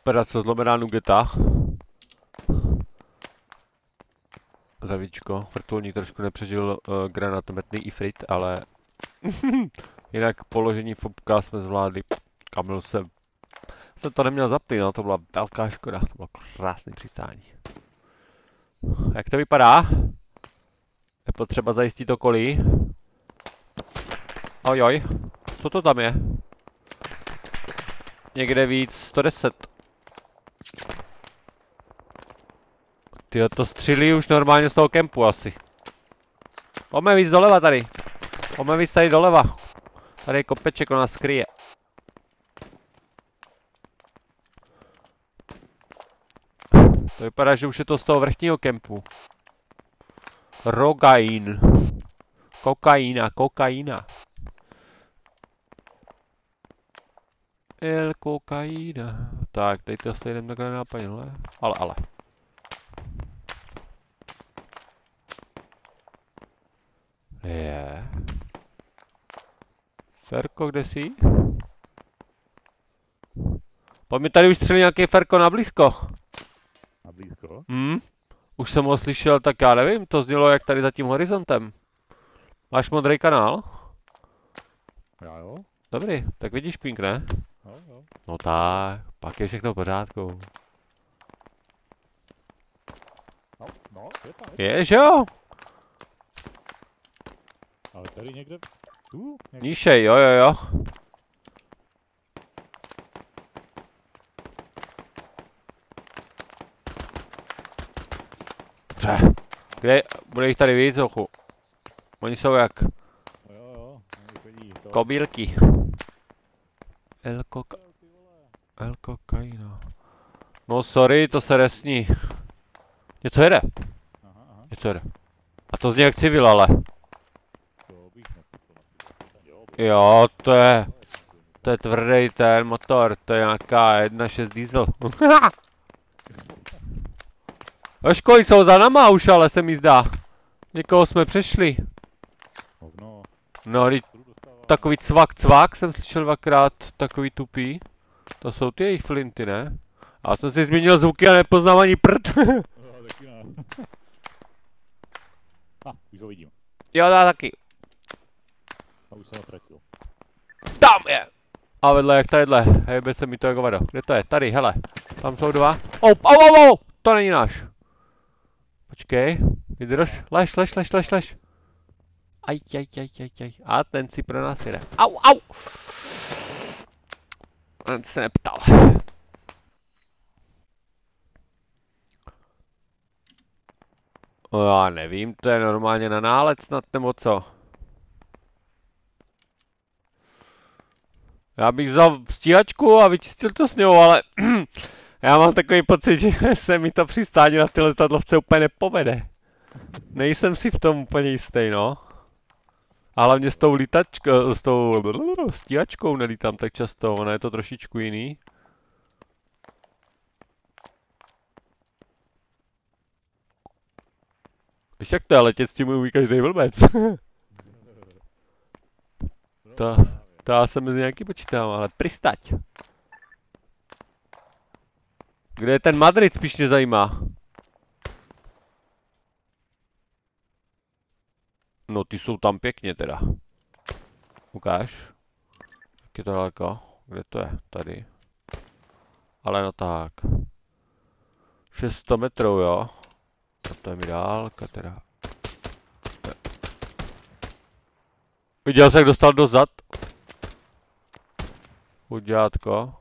Operace zlomená nugeta. Zavíčko. Vrtulník trošku nepřežil granatometný ifrit, ale jinak položení Fobka jsme zvládli. Kamil jsem to neměl zapnout, no, to byla velká škoda, to bylo krásný přistání. Jak to vypadá? Je potřeba zajistit okolí. Ojoj, co to tam je? Někde víc 110. Tyjo, to střílí už normálně z toho kempu asi. Pojďme víc doleva tady. Pojďme víc tady doleva. Tady je kopeček, ona skryje. To vypadá, že už je to z toho vrchního kempu. Rogain. Kokaina. El kokaina. Tak, tady to asi jdem takhle nápadně, ale. Je. Ferko, kde jsi? Pojď mi tady už střelí nějaký Ferko na blízko. Na blízko? Už jsem ho slyšel, tak já nevím, to znělo jak tady za tím horizontem. Máš modrý kanál? Já jo. Dobrý, tak vidíš ping, ne? Jo. No tak, pak je všechno v pořádku. No, je tam. Je, že jo? Ale tady někde tu? Níšej, jo. Dobře. Kde? Bude jich tady víc, ochu. Oni jsou jak Jo. kobílky. El kokaina. No sorry, to se resní. Něco jede. Aha. Něco jede. A to zní jak civil, ale. Jo, to je tvrdý ten motor, to je nějaká 1.6 diesel. Oškoly jsou za náma už, ale se mi zdá. Někoho jsme přešli. No, takový cvak jsem slyšel dvakrát, takový tupý. To jsou ty jejich flinty, ne? A já jsem si změnil zvuky a nepoznám ani prd. Už ho vidím. Jo, já taky. A už jsem ho ztratil. Tam je! A vedle jak tadyhle, hejbe se mi to jako vado. Kde to je? Tady, hele. Tam jsou dva. Au! To není náš. Počkej. Vydrž. Lež. Aj. A ten si pro nás jede. Au! Ten se neptal. O, já nevím, to je normálně na nálec snad nebo co? Já bych vzal stíhačku a vyčistil to s ňou, ale já mám takový pocit, že se mi to přistání na ty letadlovce úplně nepovede. Nejsem si v tom úplně jistý, no. A hlavně s tou lítačkou, s tou stíhačkou nelítám tak často, ona je to trošičku jiný. Víš jak to je, letět s tím umí každý blbec. To já se mezi nějaký počítám, ale přistať. Kde je ten Madrid, spíš mě zajímá. No ty jsou tam pěkně teda. Ukáž. Jak je to daleko? Kde to je? Tady. Ale no tak. 600 metrů, jo. A to je mi dálka teda. Viděl jsi, jak dostal do zad? Chudňátko.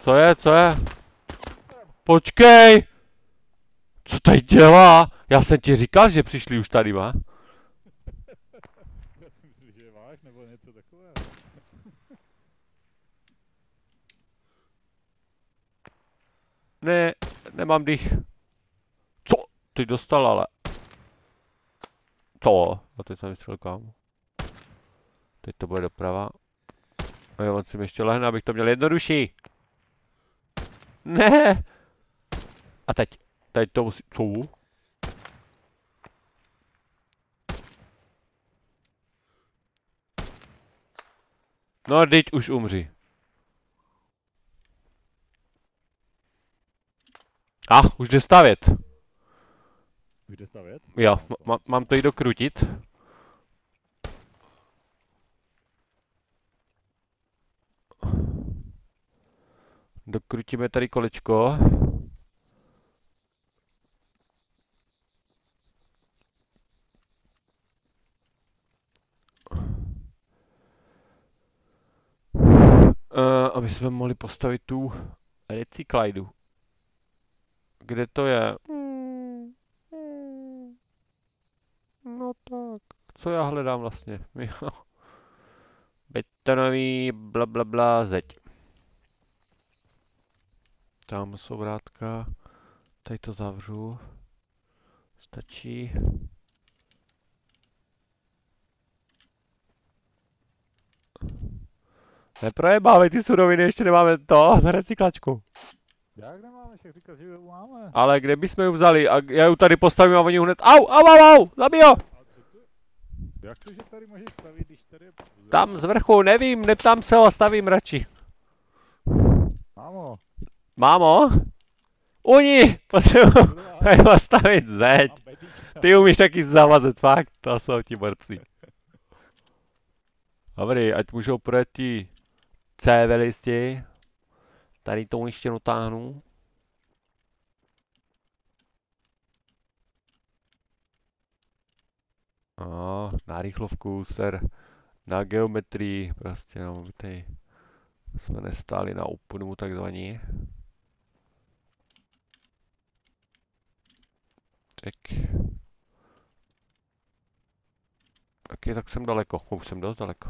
Co je? Počkej! Co tady dělá? Já jsem ti říkal, že přišli už tady, má. Myslíš, že je váš nebo něco takového? Ne, nemám dých. Co? Ty dostal, ale. Co? A teď jsem vystřelil kámo. Teď to bude doprava. A jo, on si mi ještě lehne, abych to měl jednodušší. Ne! A teď. Teď to musí. Co? No, teď už umři. Už jde stavět. Už jde stavět? Jo, No, mám to i dokrutit. Dokrutíme tady kolečko. Aby jsme mohli postavit tu recykládu. Kde to je? No tak, co já hledám vlastně? Betonový blablabla zeď. Tam jsou vrátka. Tady to zavřu. Stačí. Neprojebávej ty suroviny, ještě nemáme to za recyklačku. jak nemáme, však říkat, že ji máme. Ale kde bychom ji vzali? A já ji tady postavím a oni hned... Au! Zabij ho! A co to? Jak to, že tady můžeš stavit, když tady je... Tam z vrchu, nevím, neptám se ho a stavím radši. Mámo. Mámo? Uni! Potřebuji postavit zeď. Ty umíš taky zavazet, fakt, to jsou ti borci. Dobrý, ať můžou projet ti CV listi. Tady to ještě dotáhnu. Na rychlovku, na geometrii, prostě no, tady jsme nestáli na oponu takzvaně. Tak jsem daleko, už jsem dost daleko.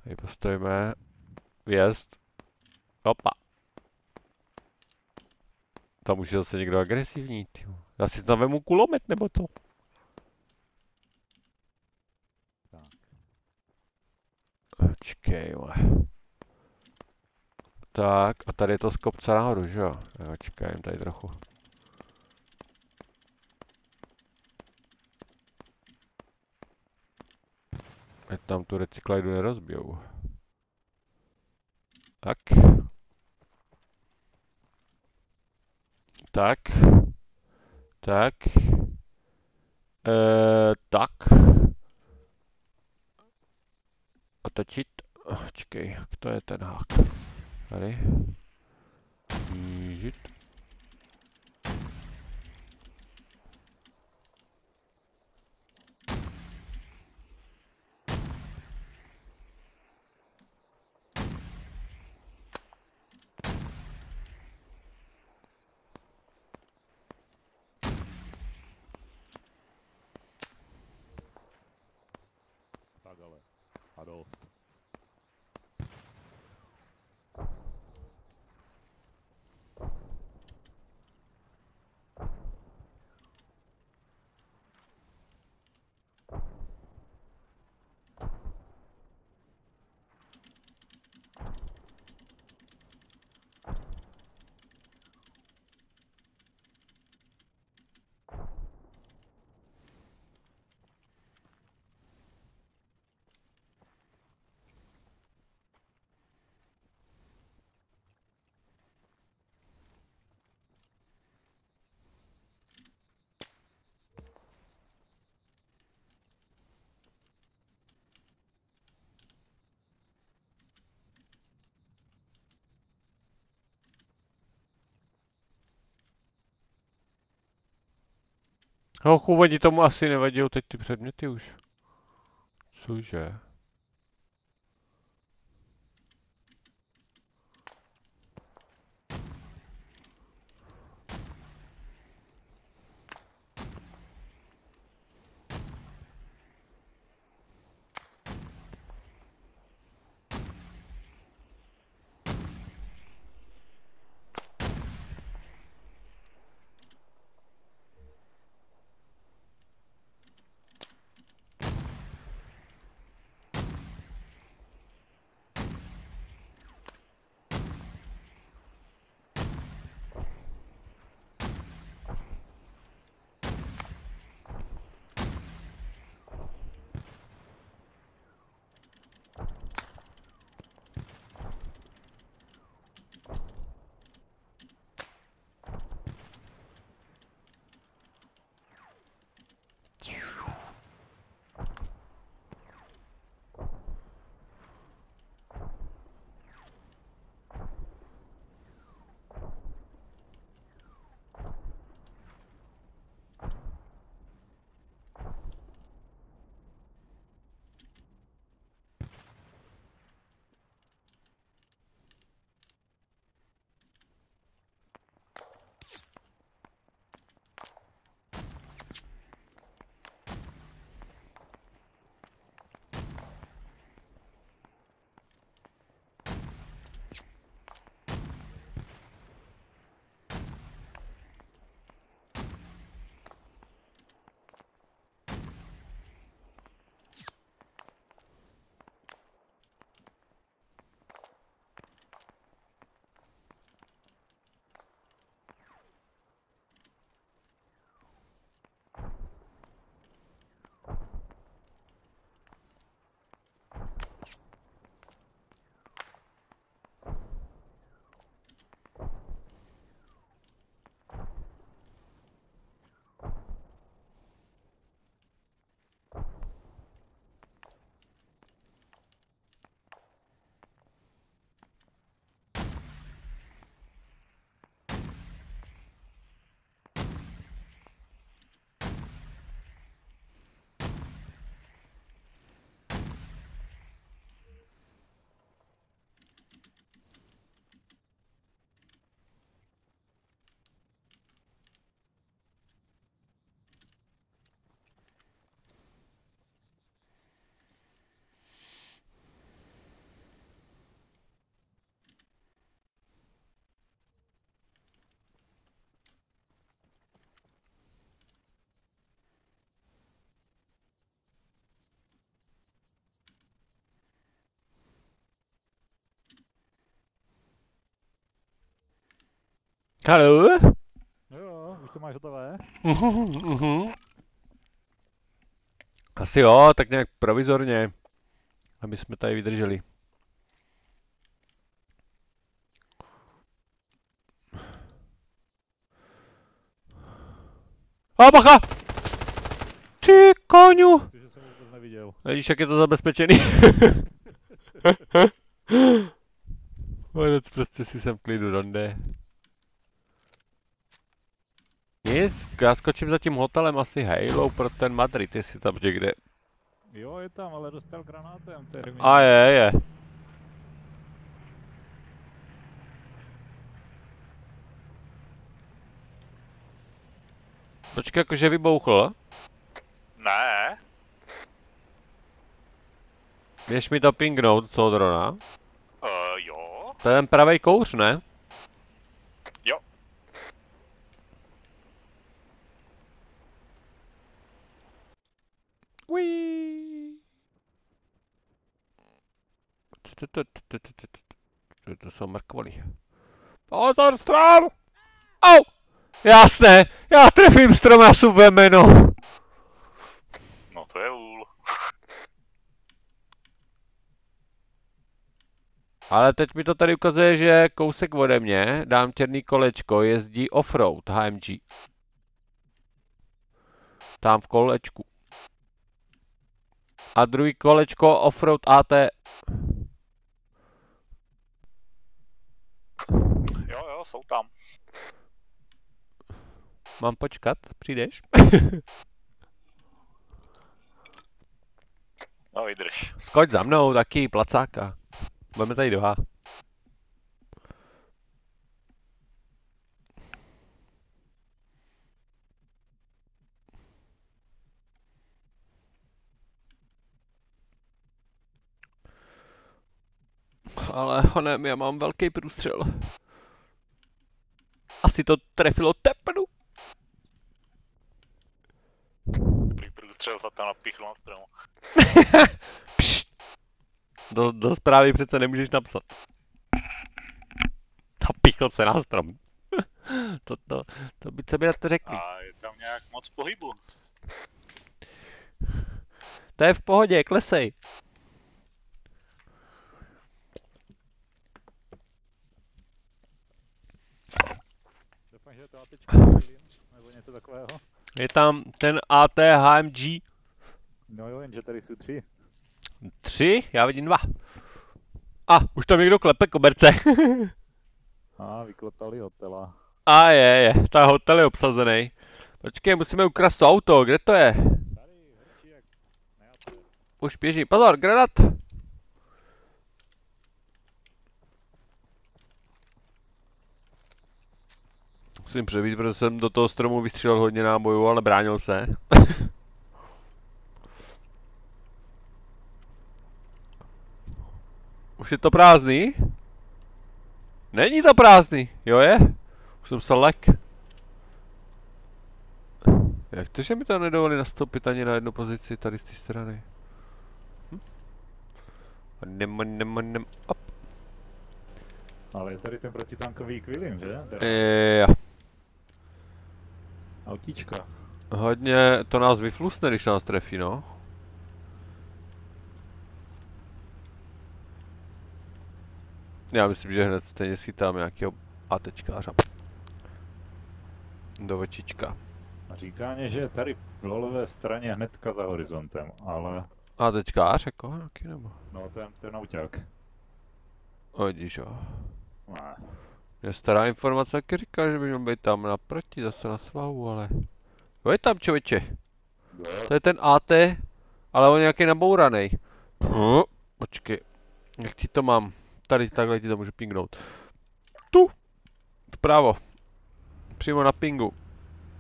Tady postavíme vjezd. Opa. Tam už je zase někdo agresivní, tyjo. Já si tam vemu kulomet, nebo to? Počkej, vole. Tak, a tady je to z kopce nahoru, že jo? Počkej, jen tady trochu. Ať tam tu recykládu nerozbijou. Tak. Tak. Tak. Tak. Otočit. Počkej, jak to je ten hák? Tady. Žít. Tak ale. A dost. Hochu, oni tomu asi nevadí teď ty předměty už. Cože? Haló? Jo, už to máš hotové? Asi jo, tak nějak provizorně, aby jsme tady vydrželi. A bacha! Ty koňu! Protože jsem vůbec neviděl. Vidíš, jak je to zabezpečený? Konec, prostě si sem v klidu donde. Nic, já skočím za tím hotelem asi Halo pro ten Madrid, jestli tam někde. Jo, je tam, ale dostal granátem termín. A je. Počkej, jakože vybouchl. Ne. Běž mi to pingnout, toho drona. Jo. To je ten pravej kouř, ne? Jo. Uí. To jsou mrkvoly. Pozor, strom! Au! Jasné, já trefím strom a suve jméno. No to je úl. Ale teď mi to tady ukazuje, že kousek ode mě, dám černý kolečko, jezdí offroad HMG. Tam v kolečku. A druhý kolečko offroad AT. Jo, jsou tam. Mám počkat? Přijdeš? No vydrž. Skoč za mnou, taky placáka. Budeme tady dva. Ale honem, já mám velký průstřel. Asi to trefilo tepnu. Dobrý průstřel se tam napíchl na stromu. Do zprávy přece nemůžeš napsat. Napíchl se na strom. To by se mi na to řekli. A je tam nějak moc pohybu. To je v pohodě, klesej. Doufám, že je to ATčko nebo něco takového. Je tam ten AT HMG No jo, jenže tady jsou 3. 3, já vidím 2. A, už tam někdo klepe koberce. Vyklepali hotela. A je, ta hotel je obsazený. Počkej, musíme ukrást to auto, kde to je? Tady, horčík. Ne, Už běží, pozor, granát! Musím přebít, protože jsem do toho stromu vystřelil hodně nábojů, ale bránil se. Už je to prázdný? Není to prázdný, jo je? Už jsem se lek. Jak to, že mi to nedovolí nastoupit ani na jednu pozici tady z té strany? Op. Ale je tady ten protitankový Quilin, že? Jo. Autíčka. Hodně to nás vyflusne, když nás trefí, no. Já myslím, že hned stejně schytám nějakého ATčkářa. Do očička. A říkání, že je tady v levé straně hnedka za horizontem, ale... ATčkář jako nějaký nebo? No, ten auták. Vidíš jo. Ne. Mě stará informace taky říká, že by měl být tam naproti, zase na svahu, ale... Jo, je tam člověče. To je ten AT, ale on je nějaký nabouraný. Počkej, jak ti to mám? Tady takhle ti to můžu pingnout. Tu! Vpravo. Přímo na pingu.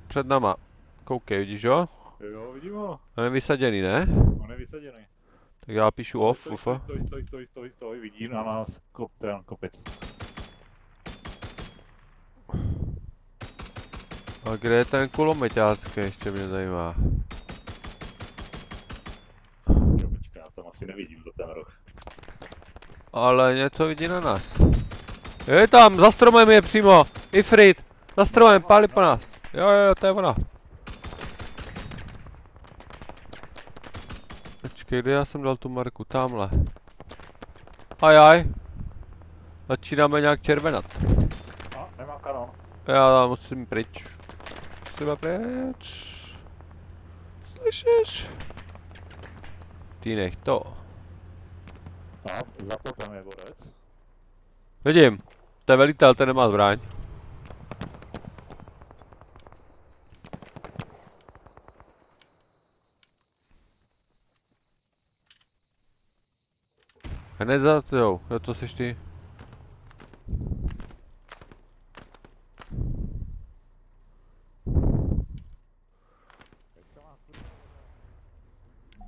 Před náma. Koukej, vidíš jo? Jo, vidím ho. On je vysaděný, ne? On je vysaděný. Tak já píšu off, Stoj, vidí na nás ten kopec. A kde je ten kulomeťácký, ještě mě zajímá. Jo, počkej, já tam asi nevidím za ten roh. Ale něco vidí na nás. Je tam, za stromem je přímo. Ifrit. Za stromem, pálí po nás. Jo, to je ona. Počkej, kde já jsem dal tu marku? Tamhle. Ajaj. Začínáme nějak červenat. A, nemá kanon. Já musím pryč. Musíme pryč. Slyšíš? Ty nech to. A, za plotem je borec. Vidím. To je velitel, ten nemá zbraň. Hned za tebou, jo to seš ty.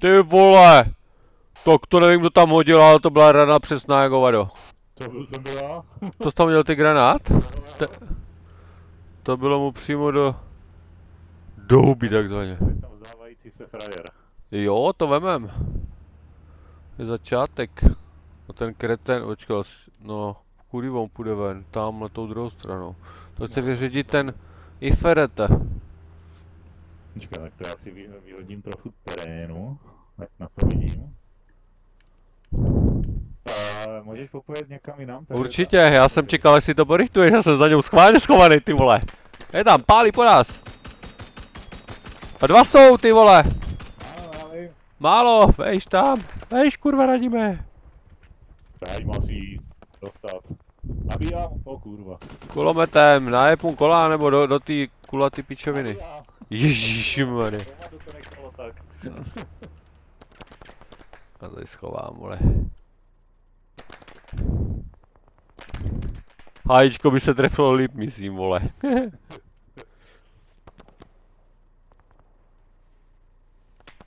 Ty vole! Tak to nevím, kdo tam hodil, ale to byla rana přesná jako vado. To jsem byla. To jsi tam měl ty granát? To bylo mu přímo do huby takzvaně. Je tam vzdávající se frajer. Jo, to vemem. Je začátek. A ten kreten, počkal, no, kudy on půjde ven, tamhle tou druhou stranou. To chce vyřadit ten Iferete. Počkej, tak to já si vyhodím trochu terénu, ať na to vidím. Můžeš popojet někam jinam? Určitě, já jsem čekal, až si to porichtuješ, já jsem za něm schválně schovaný, ty vole. Je tam, pálí po nás. A dva jsou, ty vole. Málo, vejš tam, vejš kurva radíme. Ráď musí dostat. Nabíjám, o kurva. Kulometem, najepnu kola nebo do té kulatý pičoviny. Ježišmarja. Pomadu to nechalo tak. Já tady schovám, vole. Hájíčko by se trefilo líp, myslím, vole.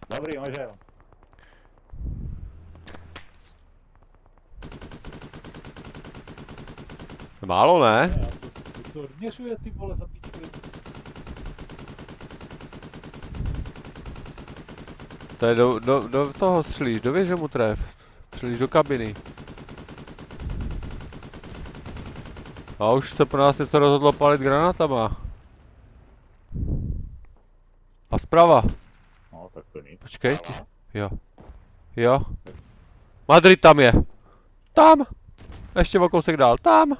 Dobrý, můžem. Málo, ne? To odměřuje ty vole za píčku. To je do toho střelíš, do věže mu tref. Střelíš do kabiny. A už se pro nás něco rozhodlo pálit granátama. A zprava. No, tak to nic. Počkej. Jo. Jo. Madrid tam je. Tam. Ještě o kousek dál. Tam.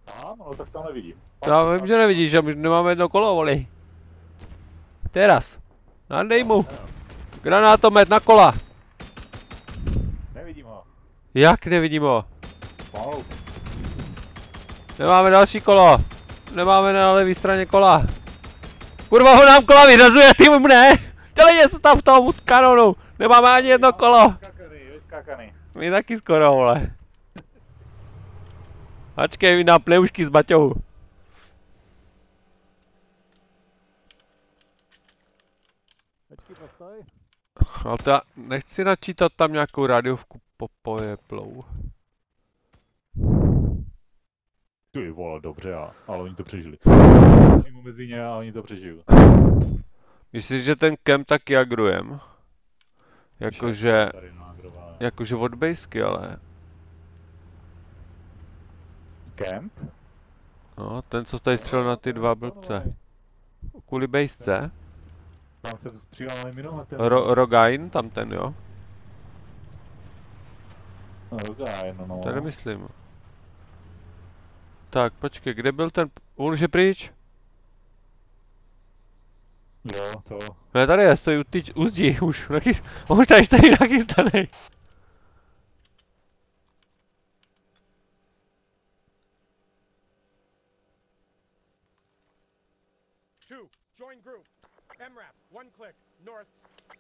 Tam? No tak tam nevidím. Já vím, že nevidíš, že my nemáme jedno kolo, voli. Teraz. Nadej mu. Granátomet na kola. Nevidím ho. Jak nevidím ho? Pomalu. Nemáme další kolo. Nemáme na levé straně kola. Kurva, ho nám kola vyřazuje, ty mu ne. Dělej něco tam v tom kanonu. Nemáme ani jedno kolo. Vyskakaný. My taky skoro, vole. Ačkej mi na pleušky z baťohu. Počkej, postoj. Ale to já nechci načítat tam nějakou rádiovku pojeplou. Ty vole, dobře, ale oni to přežili. Přímo mezi ně a oni to přežili. Myslíš, že ten kemp taky agrujem? Jakože od bejsky, ale... Camp? No, ten co tady střelil na ty dva blbce. Kvůli bejsce? Tam se střílel minometem. Rogain, tam ten jo? No, Rogain, no. To nemyslím. Tak, počkej, kde byl ten... On už je pryč? Jo, to. Ne, tady je, stojí u zdí, už tady stojí nachystaný. Join group. MRAP, one click, north.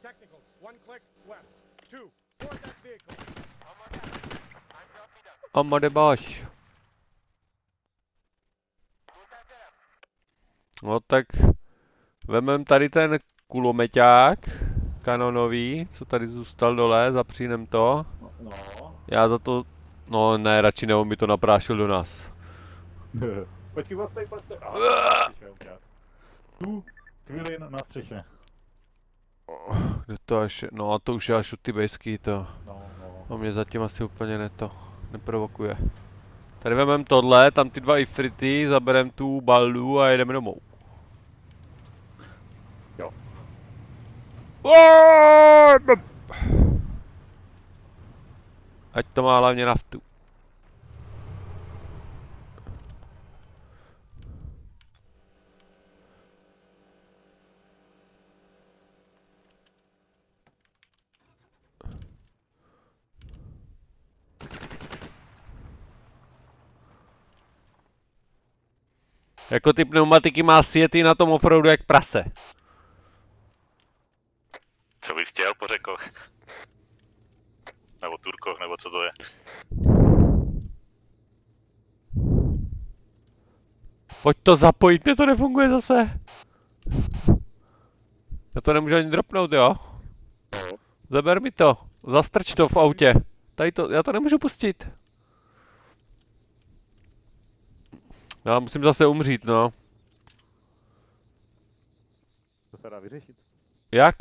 Technicals, one click, west. 2, board that vehicle. Amade baš. No tak vemem tady ten kulomeťák kanonový, co tady zůstal dole, zapřínem to. No. Já za to, no ne, radši ne, on by to naprášil do nás. Počkej, postoj. Tu chvíli na střeše. Kde to až, no a to už je až od ty bejsky to. No. A mě zatím asi úplně neprovokuje. Tady vemem tohle, tam ty dva ifrity, zaberem tu baldu a jedeme domů. Jo. Ať to má hlavně naftu. Jako ty pneumatiky má sjety na tom offroadu jak prase. Co bys chtěl po řekoch? Nebo Turkoch, nebo co to je? Pojď to zapojit, mě to nefunguje zase. Já to nemůžu ani dropnout, jo? Zaber mi to, zastrč to v autě. Tady to, já to nemůžu pustit. Já musím zase umřít, no. To se dá vyřešit. Jak?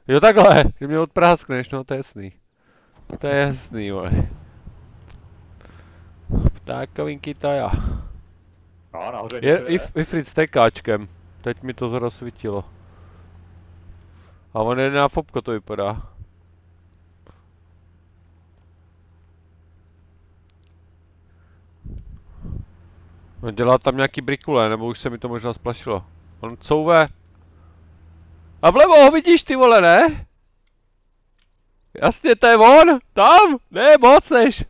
Jo takhle, že mě odpráskneš, no to je jasný. To je jasný, vole. Ptákovinky taja. No, nahoře Je něco je. Ifrit s tekáčkem. Teď mi to rozsvítilo. A on jde na fopko, to vypadá. On dělá tam nějaký brikule, nebo už se mi to možná splašilo. On couve. A vlevo ho vidíš, ty vole, ne? Jasně, to je on! Tam! Ne, moc než!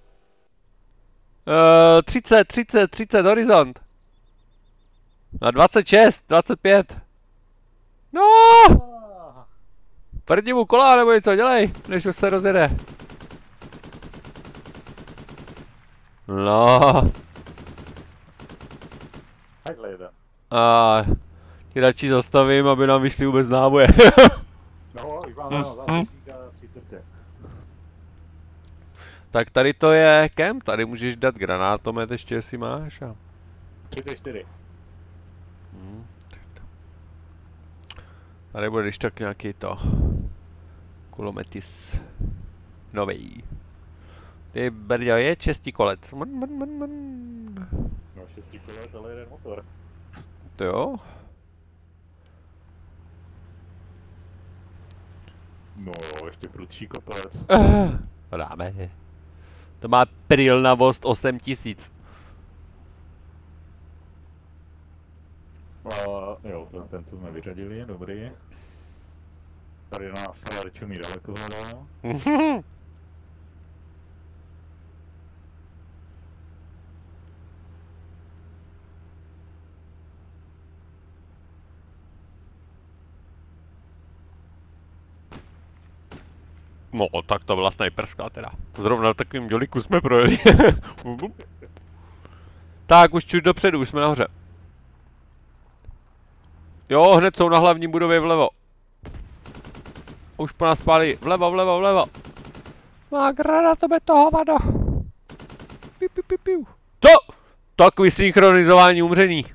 30 horizont. Na 26, 25. No! Prdni mu kola nebo něco, dělej, než už se rozjede. No. Hajzle jeden. A ti radši zastavím, aby nám vyšli vůbec náboje. No, už máme zásobníka 3/4. Tak tady to je kemp, tady můžeš dát granátomet ještě, jestli máš. A... 34. Tady bude když tak nějaký to kulometis novej. Ty brďo, je 6 kolec. No, 6 kolec, ale jeden motor. To jo. No, ještě prudší kopec. To dáme. To má prilnavost 8000. Jo, ten co jsme vyřadili, dobrý. Tady na Falarču mi daleko hledá. No, tak to byla snajperská teda. Zrovna v takovým děliku jsme projeli. Tak, už čuž dopředu, už jsme nahoře. Jo, hned jsou na hlavní budově vlevo. Už po nás pálí. Vlevo, vlevo, vlevo. Má granatomet toho hovado. Piu, piu, piu, piu. To! Takový synchronizování umření.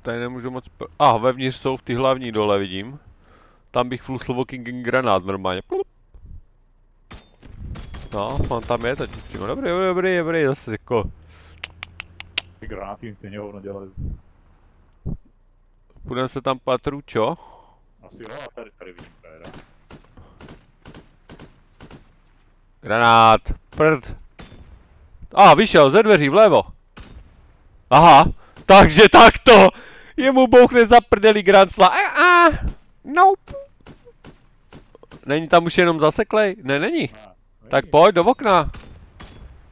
Tady nemůžu moc... vevnitř jsou v ty hlavní dole, vidím. Tam bych flusl walking granát normálně. No, on tam je teď přímo. Dobrý, zase jako... Ty granáty stejně hovno dělají. Půjdeme se tam patru, čo? Asi jo, a tady vidím péra. Granát, prd. Vyšel ze dveří vlevo. Aha, takže takto. Jemu bouchne za prdeli grancla. Nope. Není tam už jenom zaseklej? Ne, není. Tak pojď do okna.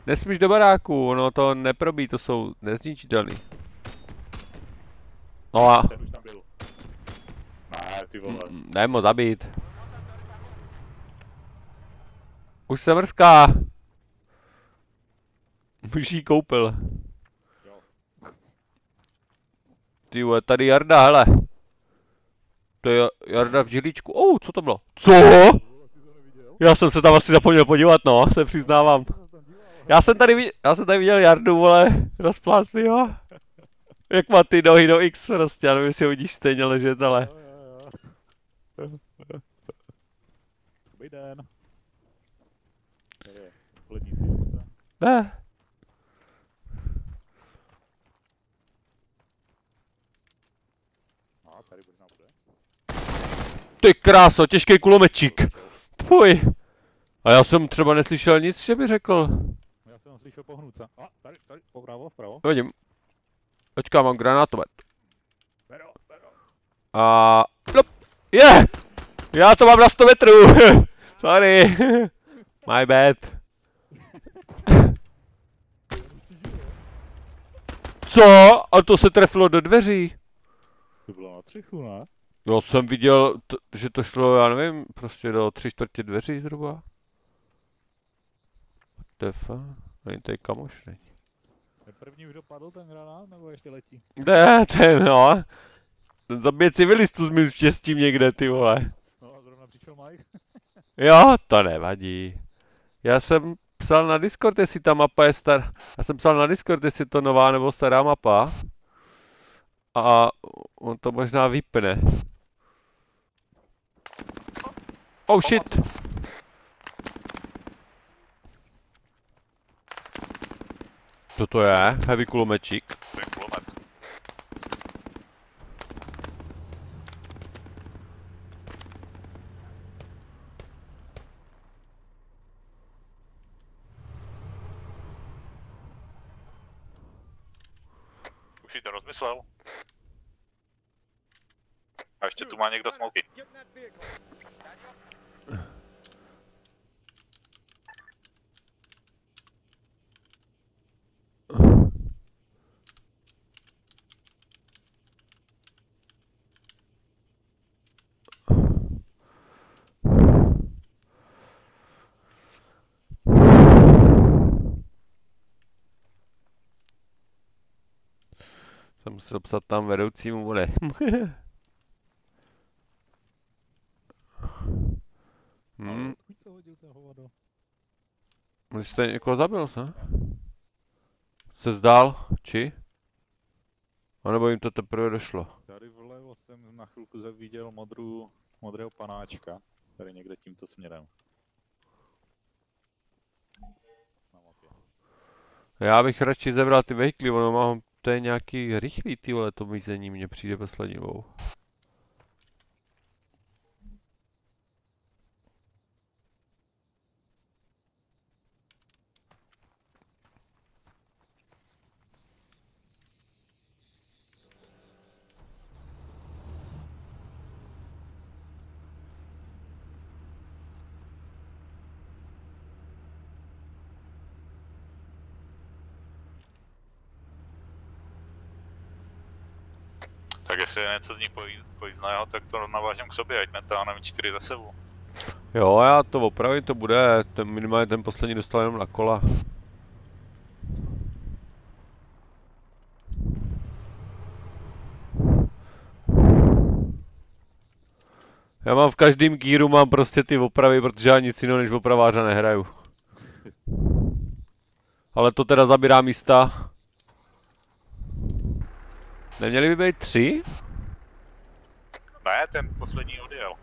Nesmíš do baráku, no to neprobí, to jsou nezničitelný. No a... Ten už tam byl. Ne, ty vole. Daj mu zabít. Už se mrská. Už jí koupil. Ty vole, tady Jarda, hele. To je Jarda v žilíčku. Co to bylo? Co? Já jsem se tam asi zapomněl podívat, no, se přiznávám. Já jsem tady viděl Jardu, vole, rozplácnýho. Jak má ty nohy do X prostě, já nevím, jestli ho vidíš stejně ležet, ale... Dobrý den. Tady je lední silnice. Ne. A tady možná bude. Ty kráso, těžký kulomečík. Fuj. A já jsem třeba neslyšel nic, že by řekl. Já jsem slyšel pohnout se. A tady, vpravo, vpravo. Vidím. Počkám, mám granátomet. Bero. A... Plop. Je! Já to mám na 100 metrů. Sorry. My bad. Co? A to se trefilo do dveří. To bylo na střechu, ne? Já jsem viděl, že to šlo, já nevím, prostě do 3/4 dveří zhruba. What the fuck? Není tady kamoš, není. Je první už dopadl ten granát, nebo ještě letí? Ne, ten no. Ten zabije civilistů s mým štěstím někde, ty vole. No a zrovna přišel Mike. Jo, to nevadí. Já jsem psal na Discord, jestli ta mapa je stará. Já jsem psal na Discord, jestli je to nová nebo stará mapa. A on to možná vypne. Oh shit! Co to je? Heavy kulomečík. To je kulomet. Už si to rozmyslel? A ještě tu má někdo smoky. Get in that vehicle. Jsem musel psat tam vedoucímu vole. Kuď to hodil ten hovado. Když jste někoho zabil, ne? Se zdál, či? A nebo jim to teprve došlo? Tady vlevo jsem na chvilku viděl modrého panáčka. Tady někde tímto směrem. Na mapě. Já bych radši zebral ty vehikly, ono mám, to je nějaký rychlý ty vole, to mizení mně přijde poslední dobou. Tak jestli je něco z nich pojízdného, tak to navážem k sobě, ať netáhneme 4 za sebou. Jo, já to opravím, to bude, minimálně ten poslední dostal jenom na kola. Já mám v každém gíru mám prostě ty opravy, protože já nic jiného než opraváře nehraju. Ale to teda zabírá místa. Neměli by být 3? Ne, ten poslední odjel.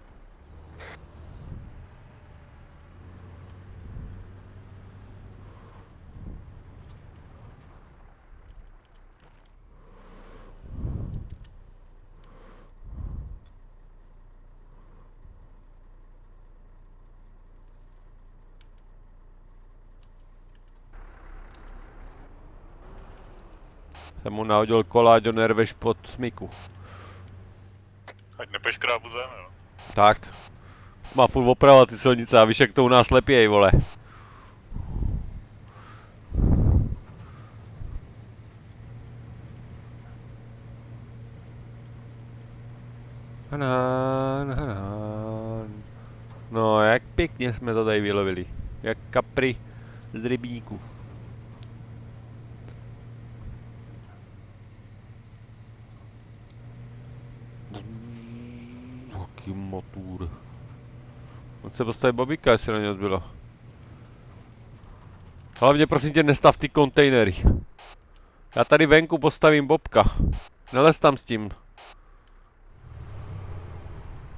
Jsem mu nahodil kola, ať ho nerveš pod smyku. Ať nepeš krávu zem, jo. Tak. Má furt opravovat ty silnice a víš, jak to u nás lepěj, vole. Hanán. No, jak pěkně jsme to tady vylovili. Jak kapry z rybníku. Taký motor. Pojď se postavit Bobíka, jestli na něj zbylo. Hlavně prosím tě, nestav ty kontejnery. Já tady venku postavím Bobka. Nelez tam s tím.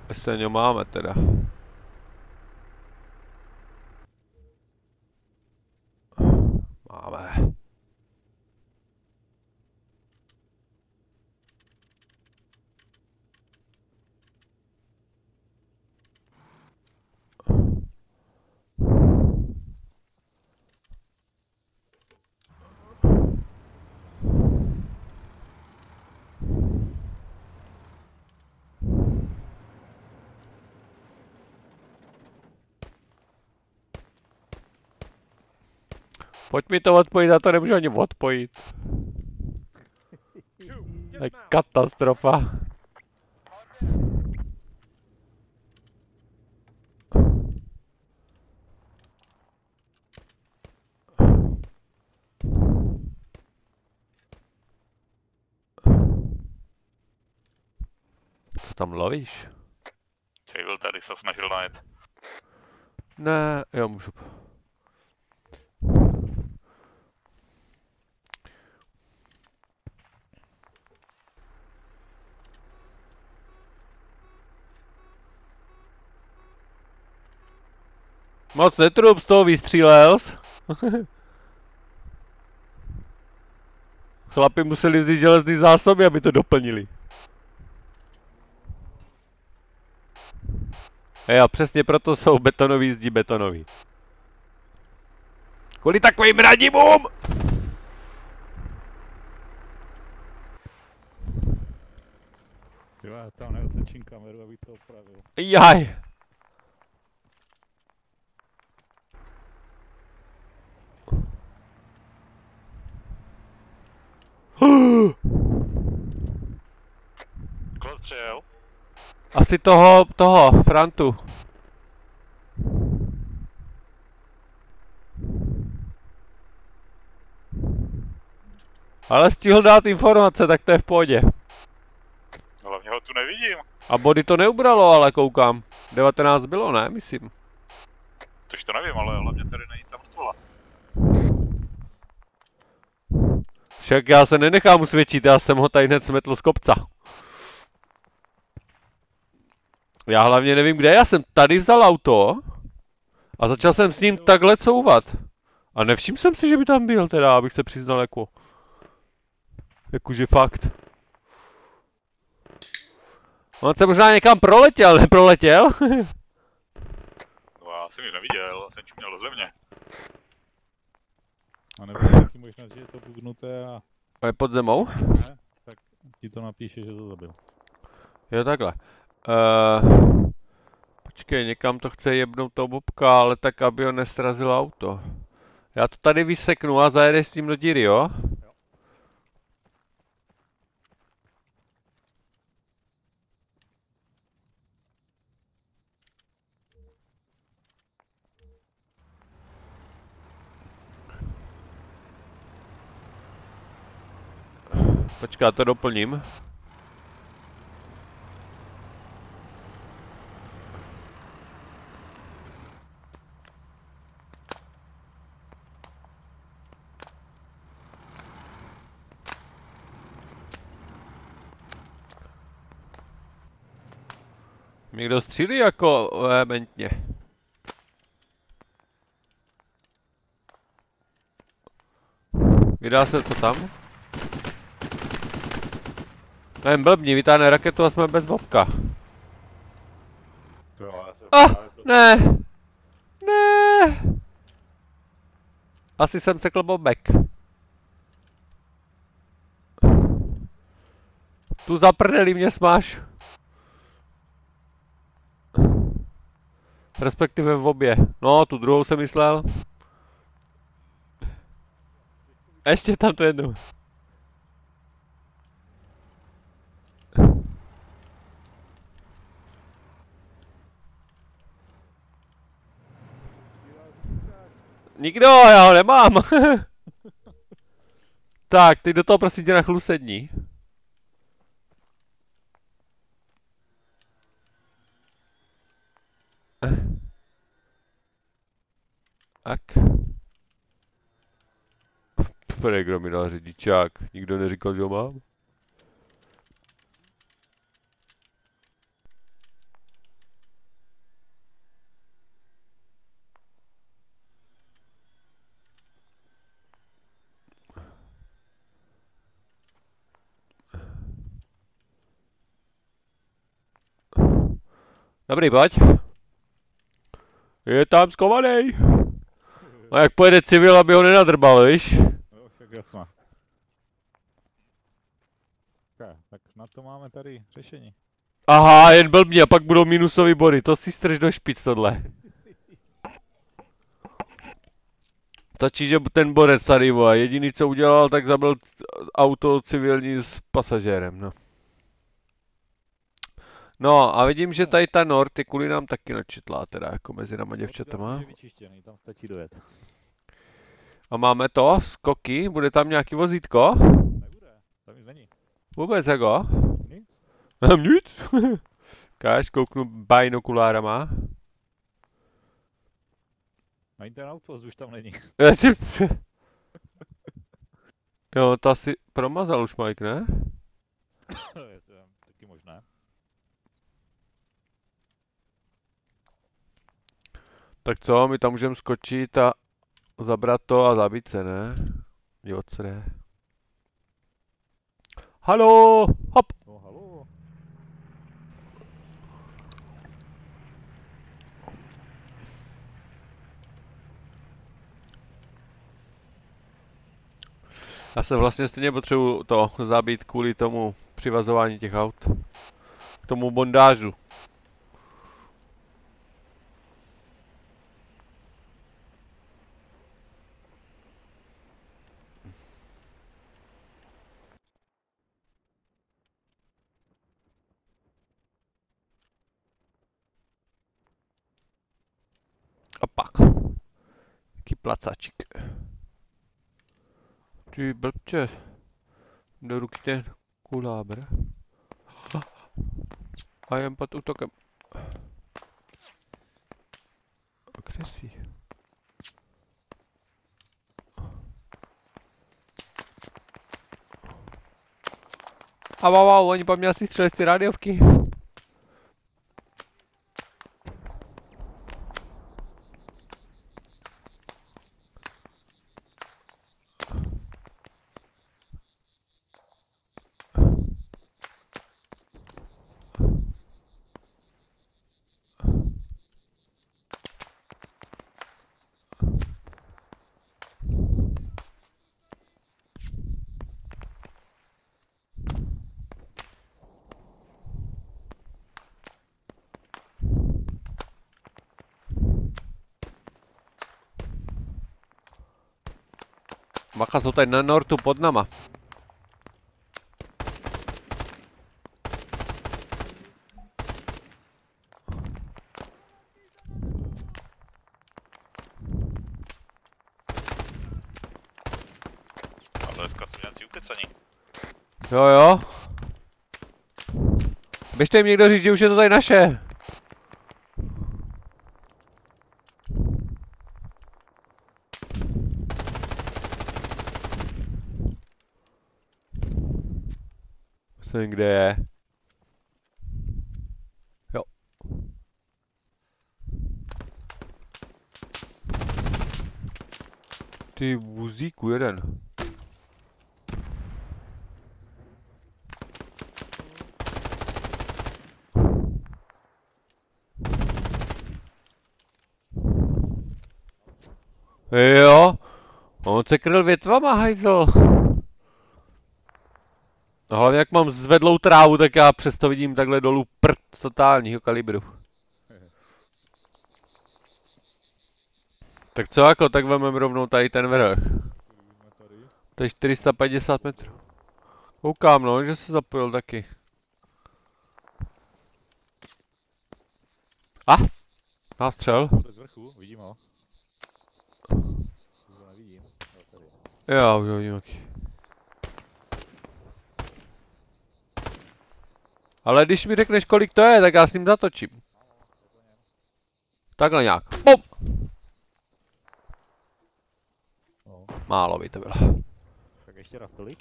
Jestli něj máme teda. Máme. Pojď mi to odpojit, já to nemůžu ani odpojit. To je katastrofa. Co tam lovíš? Civil tady se snažil najít. Ne, jo, můžu. Moc netrub, z toho vystřílel jsi. Chlapi museli vzít železný zásoby, aby to doplnili. Jo, přesně proto jsou betonový zdi betonový. Kvůli takovým radimům! Jo, já tam neotočím kameru, aby to opravil. Jaj! Klot přijel. Asi toho, Frantu. Ale stihl dát informace, tak to je v pohodě. Hlavně ho tu nevidím. A body to neubralo, ale koukám. 19 bylo, ne? Myslím. Tož to nevím, ale hlavně tady není ta mrtvola. Však já se nenechám usvědčit, já jsem ho tady hned smetl z kopca. Já hlavně nevím kde, já jsem tady vzal auto a začal jsem s ním takhle couvat. A nevšiml jsem si, že by tam byl teda, abych se přiznal jako. Jakože fakt. On se možná někam proletěl, neproletěl? No já jsem ji neviděl, jsem čuměl do země. A nebo je taky možnost, že je to bugnuté a A je pod zemou? ne, tak ti to napíše, že to zabil. Jo, takhle. Počkej, někam to chce jebnout to bobka, ale tak, aby ho nesrazilo auto. Já to tady vyseknu a zajedeš s tím do díry, jo? Počkej, já to doplním. Někdo střílí jako vehementně. Vydá se to tam? Nevím, blbni, vytáhne raketu a jsme bez bobka. To jo, já se Ne! Ne! Asi jsem sekl bobek. Tu za prdeli mě smáš. Respektive v obě. No, tu druhou jsem myslel. Ještě tam tu jednu. Nikdo, já ho nemám. Tak, ty do toho prosím tě na chvíli sedni. Tak. Kdo mi dal řidičák? Nikdo neříkal, že ho mám? Dobrý, pojď. Je tam skovaný. A jak pojede civil, aby ho nenadrbal, víš? Jo, však jasná. Tak na to máme tady řešení. Aha, jen blbně, a pak budou minusový body, to si strž do špic tohle. Stačí, že ten borec tady, vole, jediný co udělal, tak zabil auto civilní s pasažérem, no. No a vidím, že tady ta Nord je kvůli nám taky načetlá, teda jako mezi náma děvčatama. Je vyčištěný, tam stačí dojet. A máme to, skoky, bude tam nějaký vozítko? Nebude, tam nic není. Vůbec jako? Nic. Mám nic. Káž, kouknu binokulárama. Ani ten outpost už tam není. Jo, to asi promazal už Mike, ne? Je to taky možné. Tak co, my tam můžeme skočit a zabrat to a zabít se, ne? Jo, co ne? Haló, hop! No haló. Já se vlastně stejně potřebuji to zabít kvůli tomu přivazování těch aut. K tomu bondážu. A pak. Jaký placáčik. Ty blbče. Do ruky ten kulábr. A jen pod útokem. Kresí. A wow, oni po mě asi střelili ty rádiovky. Macha jsou tady na nortu pod nama. A dneska jsou nějací ukecaní. Jo, jo. Běžte jim někdo říct, že už je to tady naše. Myslím, kde je. Jo. Ty vůzíku jeden. Jo. On se kryl větvama, hajzl. No hlavně jak mám zvedlou trávu, tak já přesto vidím takhle dolů prd totálního kalibru. Tak co jako, tak vememe rovnou tady ten vrch. To je 450 metrů. Koukám no, že se zapojil taky. A? Nástřel? Z vrchu, vidím ho. Už ho nevidím. Jo, tady. Já už ho vidím taky. Ale když mi řekneš kolik to je, tak já s ním zatočím. Takhle nějak. Pop! No, Málo by to bylo. tak ještě raz tolik.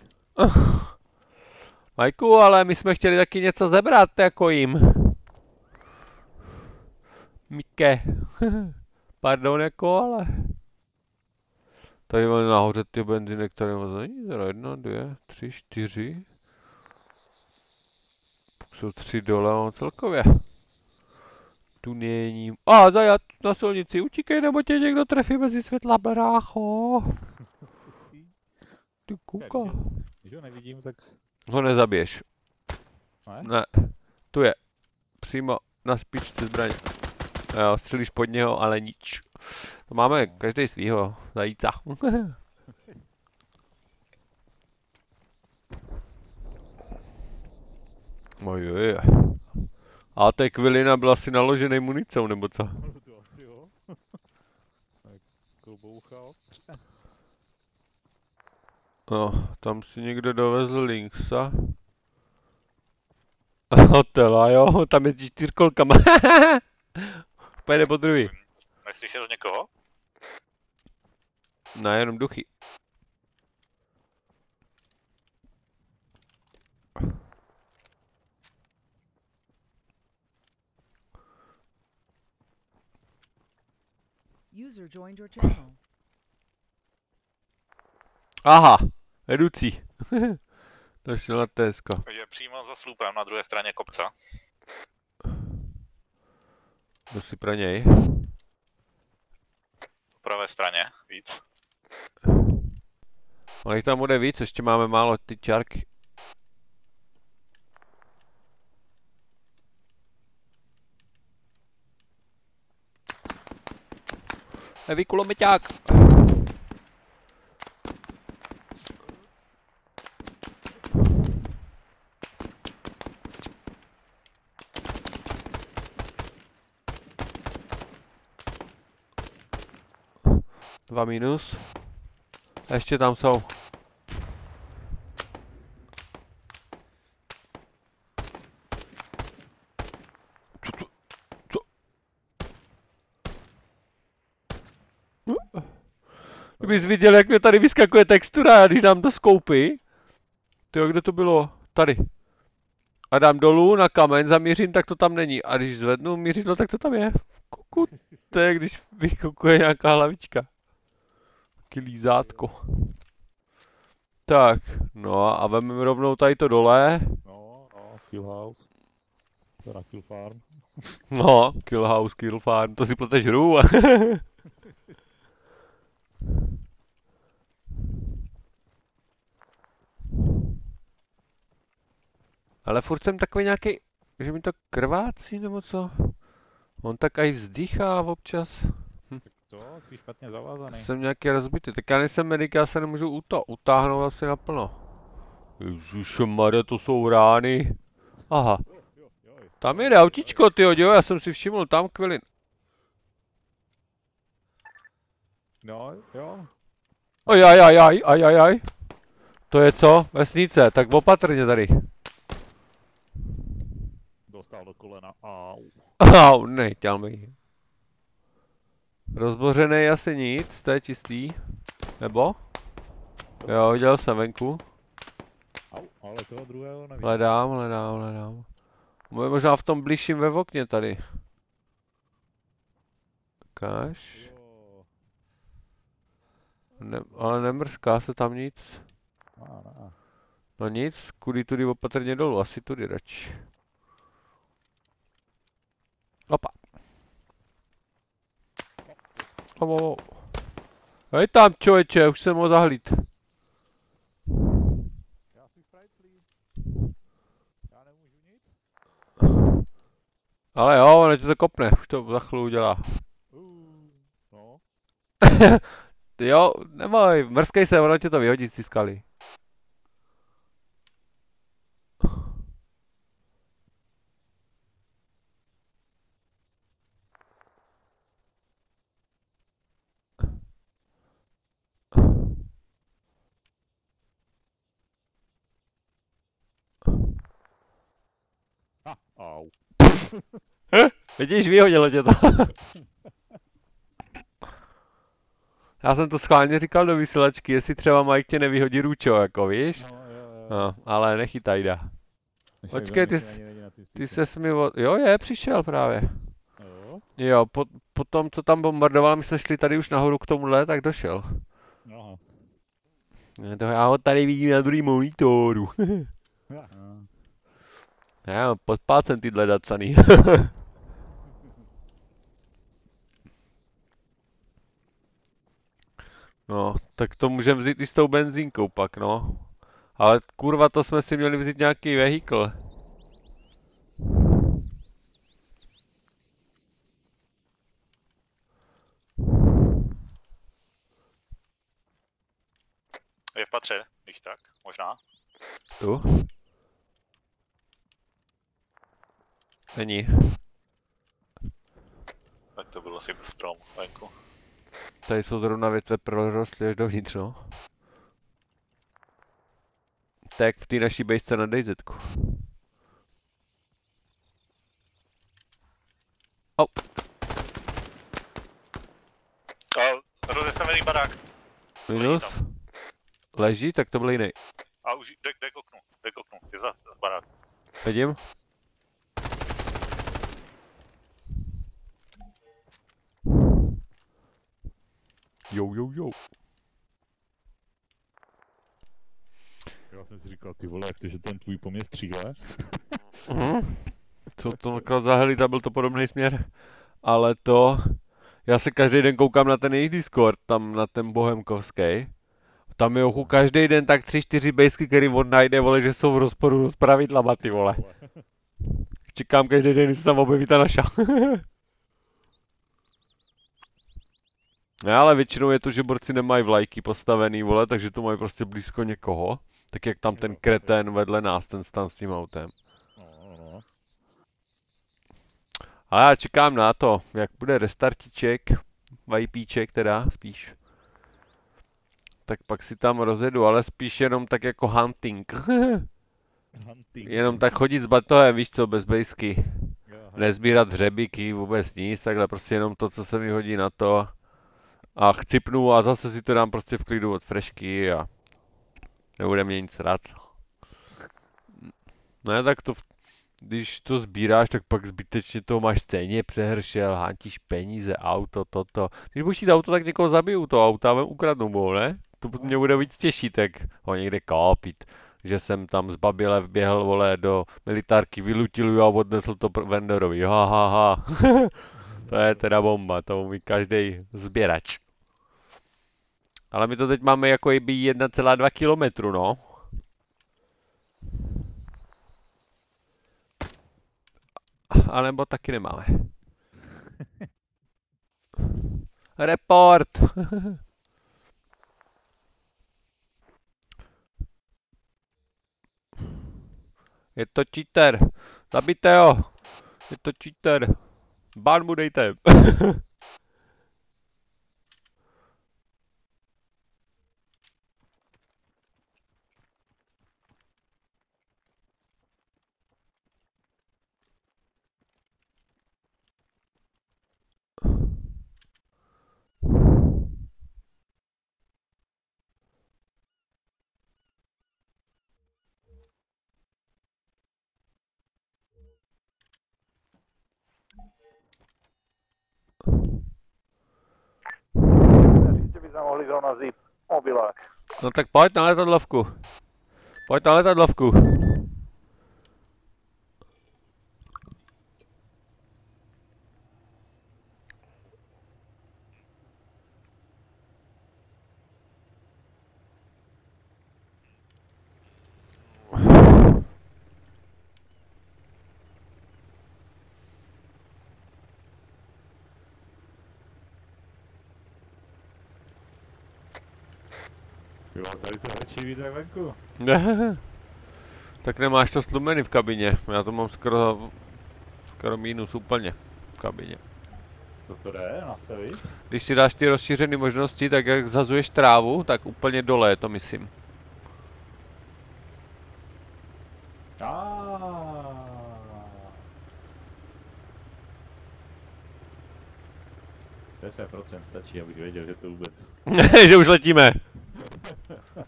Majku, ale my jsme chtěli taky něco zebrat jako jim. Mike. Pardon jako, ale... Tady máme nahoře ty benzíny, které moc není. Teda 1, 2, 3, 4. Jsou 3 dole, no celkově. Tu není... A, zajat na silnici, utíkej, nebo tě někdo trefí mezi světla, brácho. Ty kuka. Když ho nevidím, tak... Ho nezabiješ. Ne? Ne. Tu je. Přímo na špičce zbraně. Jo, střelíš pod něho, ale nič. To máme každý svýho zajíca. Ojoj. A té kvilina byla asi naložený municou, nebo co? To asi jo. Tak kloboucha ostře. No, tam si někdo dovezl Lynxa. Hotela, jo, tam jezdí čtyřkolkama. Pojede po druhý. Neslyšel z někoho? Ne, jenom duchy. User joined your channel. Aha, vedoucí. Došel na Tesko. Je přímo za slupem na druhé straně kopce. Jdu si pro něj. Po pravé straně, víc. Ale jich tam bude víc, ještě máme málo ty čárky. Heavy kulomeťák. Dva minus. A ještě tam jsou. Kdybys viděl, jak mě tady vyskakuje textura, když dám do skoupy. Tyjo, kde to bylo? Tady. A dám dolů na kamen, zamířím, tak to tam není. A když zvednu mířidlo, tak to tam je. Kuku, to je, když vykukuje nějaká hlavička. Taky lízátko. Tak, no a vememe rovnou tady to dole. No, Kill House. Teda Kill Farm. No, Kill House, Kill Farm, to si pleteš hru. Ale furt jsem takový nějaký, že mi to krvácí nebo co? On tak aj vzdychá občas. To, jsi špatně zavázaný. Jsem nějaký rozbitý, tak já nejsem medic, já se nemůžu utáhnout asi naplno. Ježišmarja, to jsou rány. Aha, tam jede autíčko, tyjo, já jsem si všiml, tam kvilin. No, jo. Ajajajaj. To je co? Vesnice, tak opatrně tady. Dostal do kolena. Au. Au, nechtěl mi. Rozbořený asi nic, to je čistý. Nebo? Jo, viděl jsem venku. Au, ale toho druhého nevím. Hledám. Možná v tom bližším ve okně tady. Ukáž. Jo. Ne, ale nemrská se tam nic. Ne. No nic, kudy tudy opatrně dolů, asi tudy radši. Opa. Hej tam člověče, už jsem ho zahlíd. Já si sprajtlí. Já nemůžu nic. Ale jo, ono tě to kopne, už to za chvíli udělá. No. Ty jo, neboj, mrskej se, ono tě to vyhodí z té skaly. Au. Vidíš, vyhodilo tě to. Já jsem to schválně říkal do vysílačky, jestli třeba Mike tě nevyhodí růčo, jako víš? No, jo. No, ale nechytaj, dá. Počkej, ty ses mi Jo, přišel právě. Jo? Jo, po tom, co tam bombardoval, my jsme šli tady už nahoru k tomuhle, tak došel. Aha. To já ho tady vidím na druhý monitoru. Já mám pod palcem tyhle dacaný. No, tak to můžeme vzít i s tou benzínkou pak, no. Ale kurva, to jsme si měli vzít nějaký vehikl. Je v patře, když tak, možná. Tu? Není. Tak to bylo asi strom venku. Tady jsou zrovna větve prorostly až dovnitř, no. Tak v té naší bejsce na DayZku. Au. Rozestavený barák. Minus. Leží, tak to byl jiný. A už jde k oknu, je za barák. Vidím. Jo. Já jsem si říkal, ty vole, jak to, že ten tvůj po mě stříle? Co to nakrát za helita, byl to podobný směr. Ale to... Já se každý den koukám na ten jejich Discord, tam na ten bohemkovský. Tam je ochu každý den tak 3-4 bejsky, který on najde, vole, že jsou v rozporu s pravidlama, ty vole. Čekám každý den, když se tam objeví ta naša. Ne, ale většinou je to, že borci nemají vlajky postavený, vole, takže to mají prostě blízko někoho. Tak jak tam ten kretén vedle nás, ten stan s tím autem. No. A já čekám na to, jak bude restartiček, vajpíček teda, spíš. Tak pak si tam rozjedu, ale spíš jenom tak jako hunting. Hunting. Jenom tak chodit s batohem, víš co, bez bejsky. Jo, Nezbírat hřebíky, vůbec nic, takhle prostě jenom to, co se mi hodí na to. A chcipnu a zase si to dám prostě v klidu od frešky a nebude mě nic rád. Ne, tak to, když to sbíráš, tak pak zbytečně toho máš stejně přehršel, hantíš peníze, auto, toto. Když budeš jít auto, tak někoho zabiju to auto a ukradnu mu, ne? To mě bude víc těžší, tak ho někde koupit. Že jsem tam z Babile vběhl, vole, do militárky, vylutiluju a odnesl to vendorovi. Ha. To je teda bomba, to umí každý sběrač. Ale my to teď máme jako 1,2 kilometru, no. A nebo taky nemáme. Report! Je to cheater. Zabijte ho. Je to cheater. Bán mu dejte. Říct, že by tam mohli na zip mobilák. No tak pojď na letadlovku. Pojď na letadlovku. Jo, tady to radši víc jak venku. Tak nemáš to stlumený v kabině. Já to mám skoro minus úplně v kabině. Co to jde nastavit? Když si dáš ty rozšířené možnosti, tak jak zhazuješ trávu, tak úplně dole je to, myslím. 10% stačí, abych věděl, že to vůbec... Že už letíme.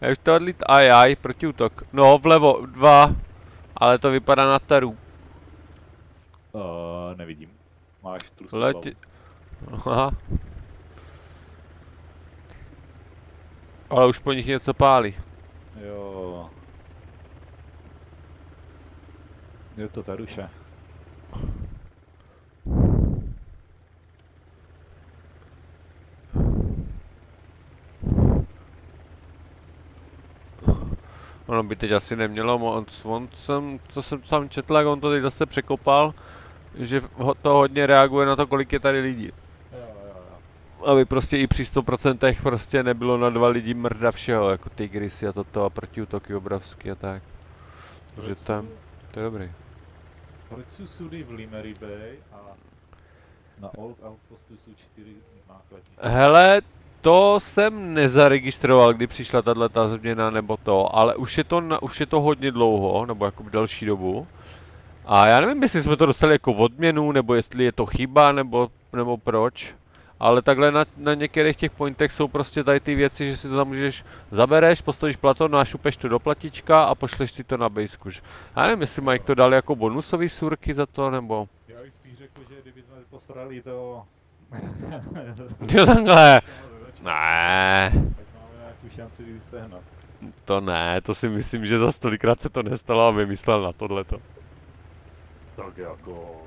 Já už to odlít, ajaj, protiútok. No, vlevo, 2. Ale to vypadá na taru. Nevidím. Máš trusnou Leti... Aha. Ale už po nich něco pálí. Jo. Je to taruše. Ono by teď asi nemělo moc, co jsem sám četl, jak on to teď zase překopal, že to hodně reaguje na to, kolik je tady lidí. Jo. Aby prostě i při 100% prostě nebylo na 2 lidi mrda všeho, jako Tigrisy a toto a protiútoky obrovský a tak. Takže to je dobrý. Kolik jsou sudy v Limery Bay a na Old Outpostu jsou 4 nákladní. Hele, to jsem nezaregistroval, kdy přišla tato změna nebo to, ale už je to hodně dlouho, nebo jako delší dobu. A já nevím, jestli jsme to dostali jako odměnu, nebo jestli je to chyba, nebo proč. Ale takhle na některých těch pointech jsou prostě tady ty věci, že si to tam můžeš, zabereš, postavíš platon, našupeš to do platička a pošleš si to na basku. Já nevím, jestli mají to dali jako bonusový surky za to, nebo... Já bych spíš řekl, že kdybychom posrali to... Jo, takhle. Ne, Tak máme nějakou šanci sehnat. to ne, to si myslím, že za stolikrát se to nestalo a vymyslel na tohleto. Tak jako...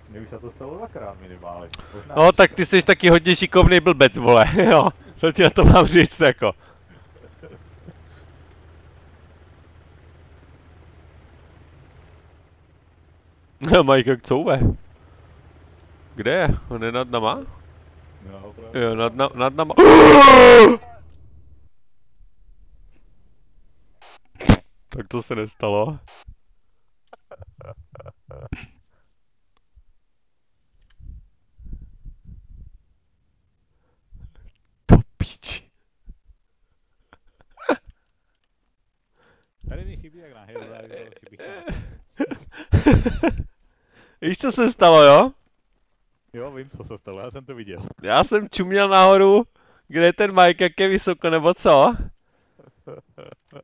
Mně už se to stalo 2krát minimálně. No tak ty jsi taky hodně šikovný blbec, vole, jo. Co ti na to mám říct, jako. No, Mike, jak couve? Kde je? On je nad nama? Jo, opravdu. Jo, nad nama. Tak to se nestalo. To piči. Tady mi chybí jak na Helldive, chybí tam. Víš, co se stalo, jo? Jo, vím, co se stalo, já jsem to viděl. Já jsem čuměl nahoru, kde je ten Mike, jak je vysoko, nebo co?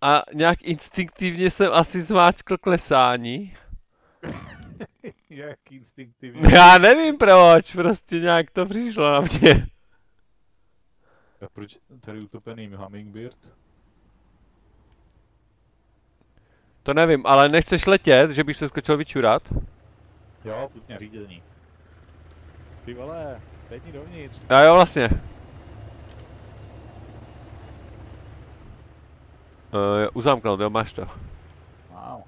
A nějak instinktivně jsem asi zmáčkl klesání. Jak instinktivně. Já nevím proč, prostě nějak to přišlo na mě. A proč tady utopený Hummingbird? To nevím, ale nechceš letět, že bych se skočil vyčurat? Jo, pust mě řízení. Ty vole, sedni dovnitř. A jo, vlastně. Uzamknout, jo, máš to. Wow.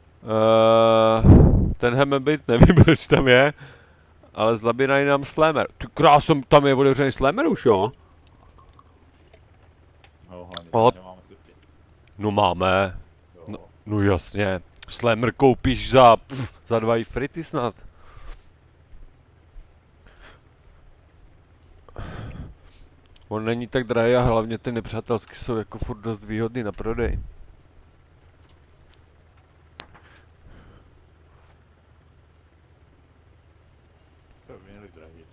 Ten Hammerbit, nevím, proč tam je, ale zlabinají nám Slammer. Ty krásem, tam je otevřený Slammer už, jo? No, hlavně, O. že nemáme světě. No máme. Jo. No jasně. Slammer koupíš za 2 frity snad. On není tak drahý a hlavně ty nepřátelský jsou jako furt dost výhodný na prodej. To by měli drahit.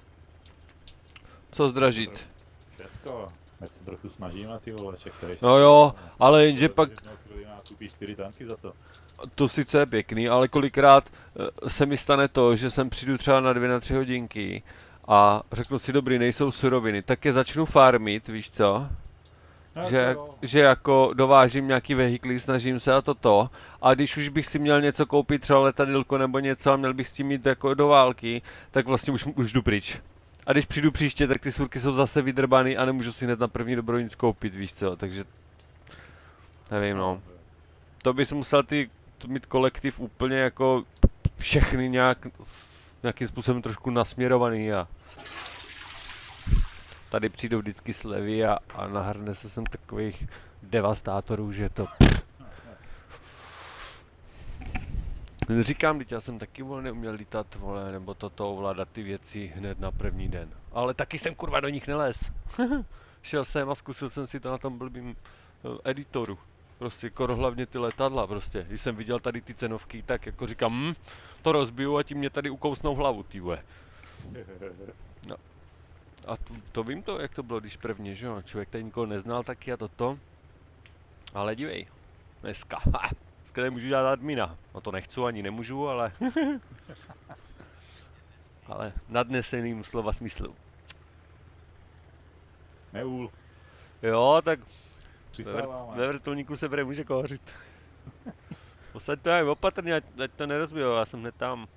Co zdražit? Všecko. Ať se trochu snažíme, ty vole, čekaj. No jo, ale jenže pak Koupíš 4 tanky za to. to sice je pěkný, ale kolikrát se mi stane to, že sem přijdu třeba na 2 na 3 hodinky a řeknu si dobrý, nejsou suroviny, tak je začnu farmit, víš co? No, Že jako dovážím nějaký vehikly, snažím se a toto. A když už bych si měl něco koupit, třeba letadilko nebo něco a měl bych s tím jít jako do války, tak vlastně už jdu pryč. A když přijdu příště, tak ty surky jsou zase vydrbaný a nemůžu si hned na první dobro nic koupit, víš co, takže... Nevím no. To bys musel mít kolektiv úplně jako všechny nějakým způsobem trošku nasměrovaný a... Tady přijdou vždycky slevy a nahrne se sem takových devastátorů, že to... Říkám, teď já jsem taky neuměl lítat, vole, nebo toto ovládat ty věci hned na první den. Ale taky jsem kurva do nich nelez. Šel jsem a zkusil jsem si to na tom blbým editoru. Prostě hlavně ty letadla prostě. Když jsem viděl tady ty cenovky, tak jako říkám, to rozbiju a ti mě tady ukousnou hlavu, ty vole. No. A to vím to, jak to bylo, když prvně, že jo, člověk tady nikoho neznal taky a toto. Ale dívej, dneska tady můžu dělat admina. No to nechci, ani nemůžu, ale... ale nadneseným slova smyslu. Neul. Jo, tak Přistáváme. ve vrtulníku se bude může kouřit. Posaď to jak opatrně, ať to nerozbijou, já jsem hned tam.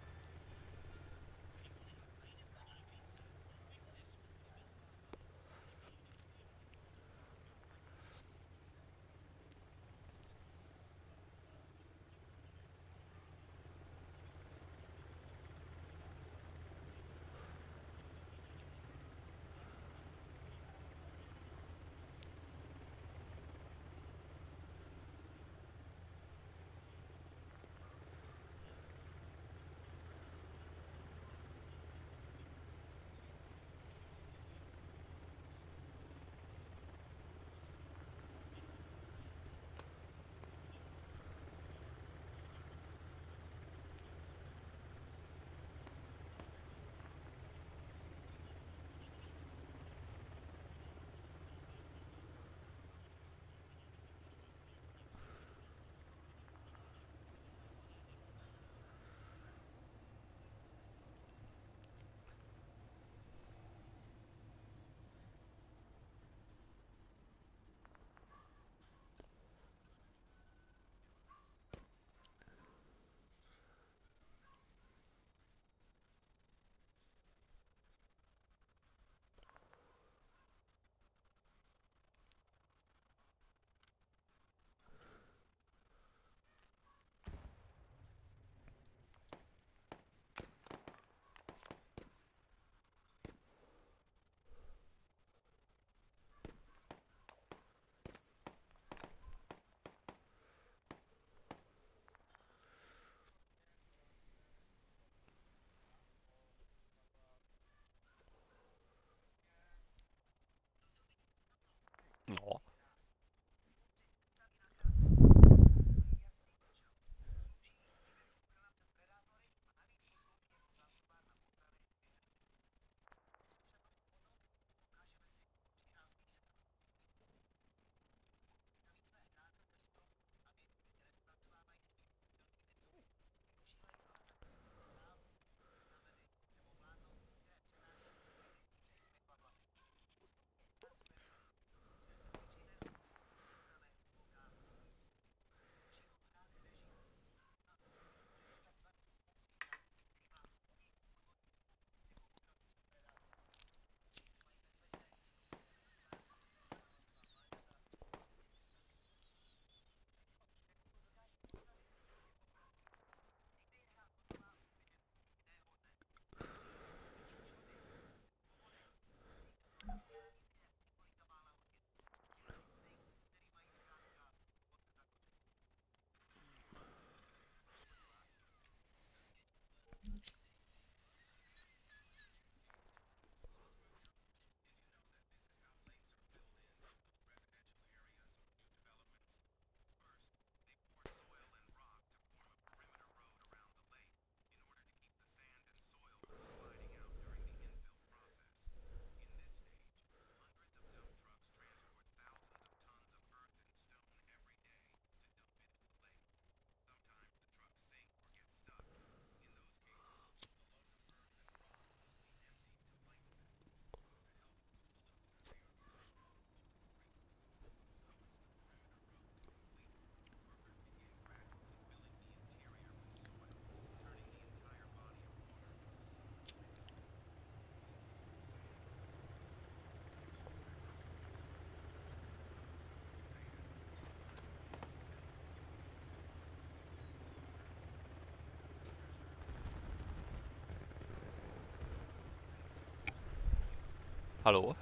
Haló?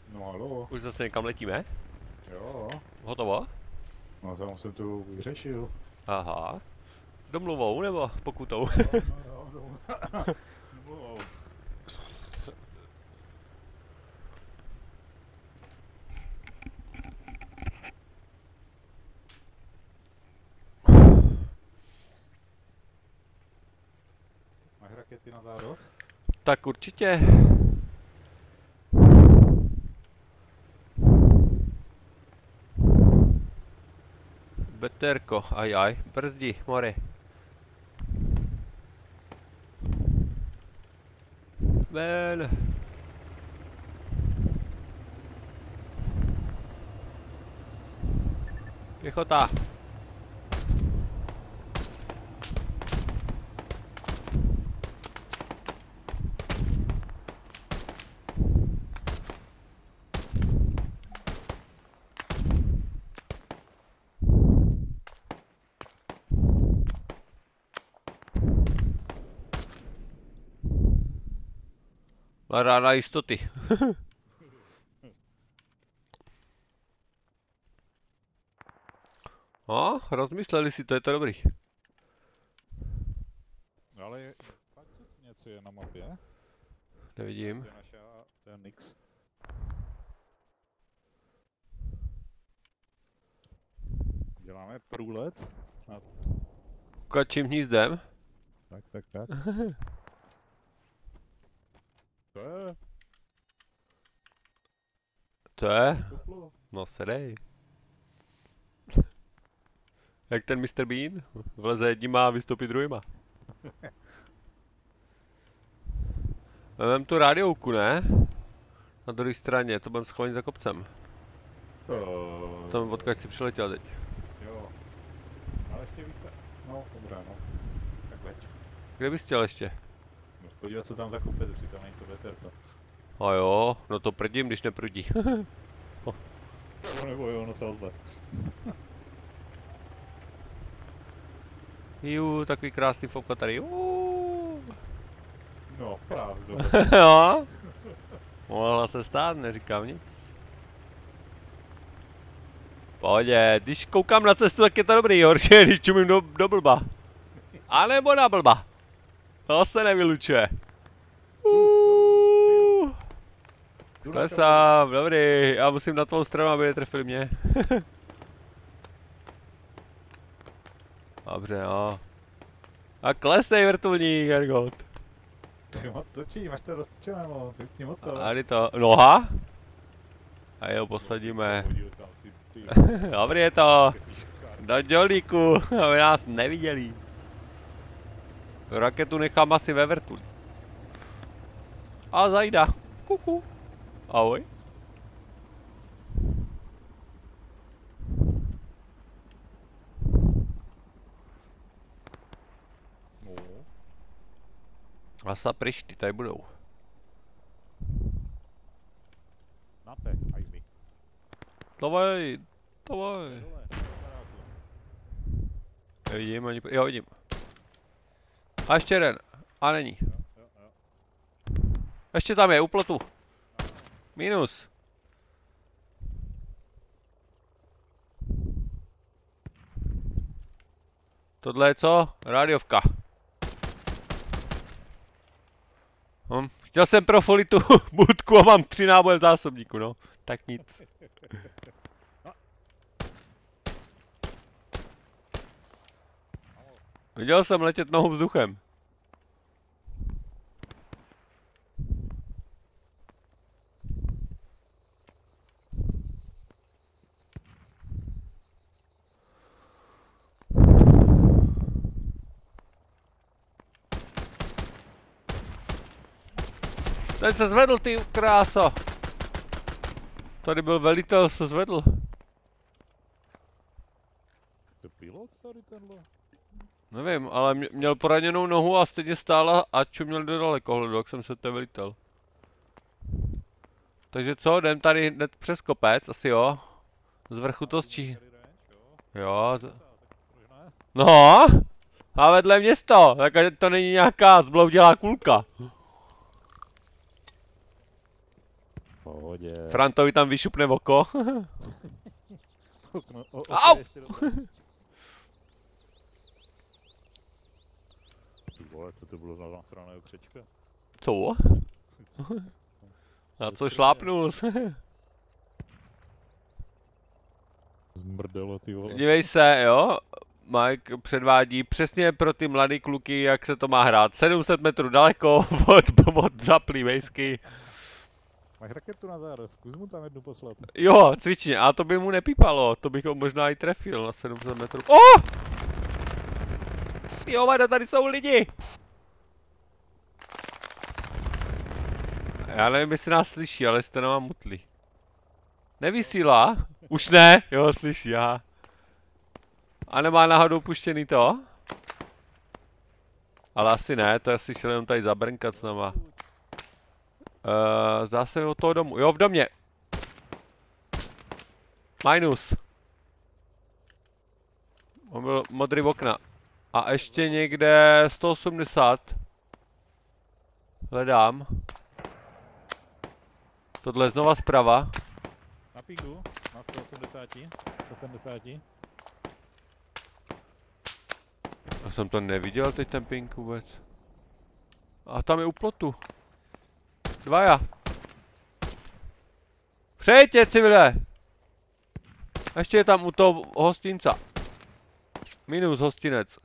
No halo, Už zase někam letíme? jo. Hotovo? No tam jsem to vyřešil. Aha. Domluvou nebo pokutou? No. Máš rakety na zároveň? Tak určitě. Beterko, ajaj, brzdi, more. Ven. Pěchota. Ráda jistoty. No, rozmysleli si to, je to dobrý. Ale fakt něco je na mapě? Nevidím. To je naša, to je Nix. Děláme průlet nad... Kačím hnízdem. Tak. To je Co je? teplo. No sedej. Jak ten Mr. Bean? Vleze jedníma a vystoupí druhýma. Vem tu rádiouku, ne? Na druhé straně, to budem schovaný za kopcem. Tam odkud si přiletěl teď. Jo. Ale ještě víc se... No, dobré, no. Tak leď. Kde bys chtěl ještě? No, podívat, co tam za kopec, jestli tam není to veterko. A jo, no to prdím, když neprudí. Nebo jo, ono se ozve. Jú, takový krásný fouka tady. No, pravda. Jo. Mohla se stát, neříkám nic. Pohodě, když koukám na cestu, tak je to dobrý, horší je, když čumím do blba. A nebo na blba. To se nevylučuje. Klesám, dobrý, já musím na tvou stranu, aby netrefili mě. Dobře, no. A klesej vrtulník, Ergot. Ty moc točí, máš to roztočené moc, vypni motor. Tady to, noha? A jo, posadíme. Dobrý je to. Do dělíku, aby nás neviděli. Raketu nechám asi ve vrtuli. A zajda. Kuku. Ahoj. No. Asa prišty, tady budou. Nate, Ivy. Давай, давай. Nevidím ani, jo vidím. A ještě jeden. A není. Jo. Ještě tam je, u plotu. Minus. Tohle je co? Rádiovka. Chtěl jsem profolit tu budku a mám 3 náboje v zásobníku, no. Tak nic. Viděl jsem letět nohou vzduchem. Ten se zvedl, ty kráso. Tady byl velitel, se zvedl. To pilot tady tenhle? Nevím, ale měl poraněnou nohu a stejně stála a čuměl do dalekohledu, jak jsem se to velitel. Takže co, jdem tady hned přes kopec, asi jo. Z vrchu to zčí. Jo. No. A vedle město, takže to není nějaká zbloudělá kulka. Pohodě. Frantovi tam vyšupne oko. Au! Ty vole, co to bylo za nasraného křečka? Co? Na co šlápnul? Zmrdelo, ty vole. Dívej se, jo? Mike předvádí přesně pro ty mladý kluky, jak se to má hrát. 700 metrů daleko od zaplý vejsky. Máš raketu na záda, zkus mu tam jednu poslat. Jo, cvičně, a to by mu nepípalo, to bych ho možná i trefil na 700 metrů. Oh! Jo, Vado, tady jsou lidi! Já nevím, jestli nás slyší, ale jste nám mutli. Nevysílá? Už ne? Jo, slyší, aha. A nemá náhodou puštěný to? Ale asi ne, to asi šel jenom tady zabrnkat s náma. Zdá se od toho domu. Jo, v domě. Minus. On byl modrý okna. A ještě někde 180. Hledám. Tohle znova zprava. Na pingu, na 180, 170. Já jsem to neviděl teď ten ping vůbec. A tam je u plotu. Dvaja. Přejďte, civile! Ještě je tam u toho hostinca. Minus hostinec.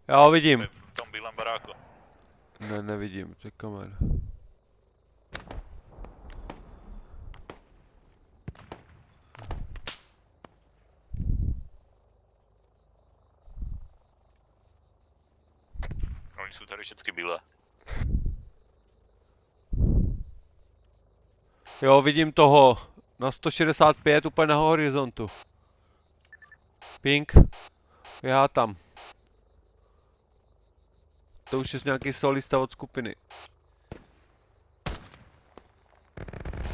Já ho vidím. V tom bílém baráku. Ne, nevidím, to je kamer. Oni jsou tady všechny bílé. Jo, vidím toho. Na 165 úplně na horizontu. Pink. Já tam. To už je nějaký solista od skupiny.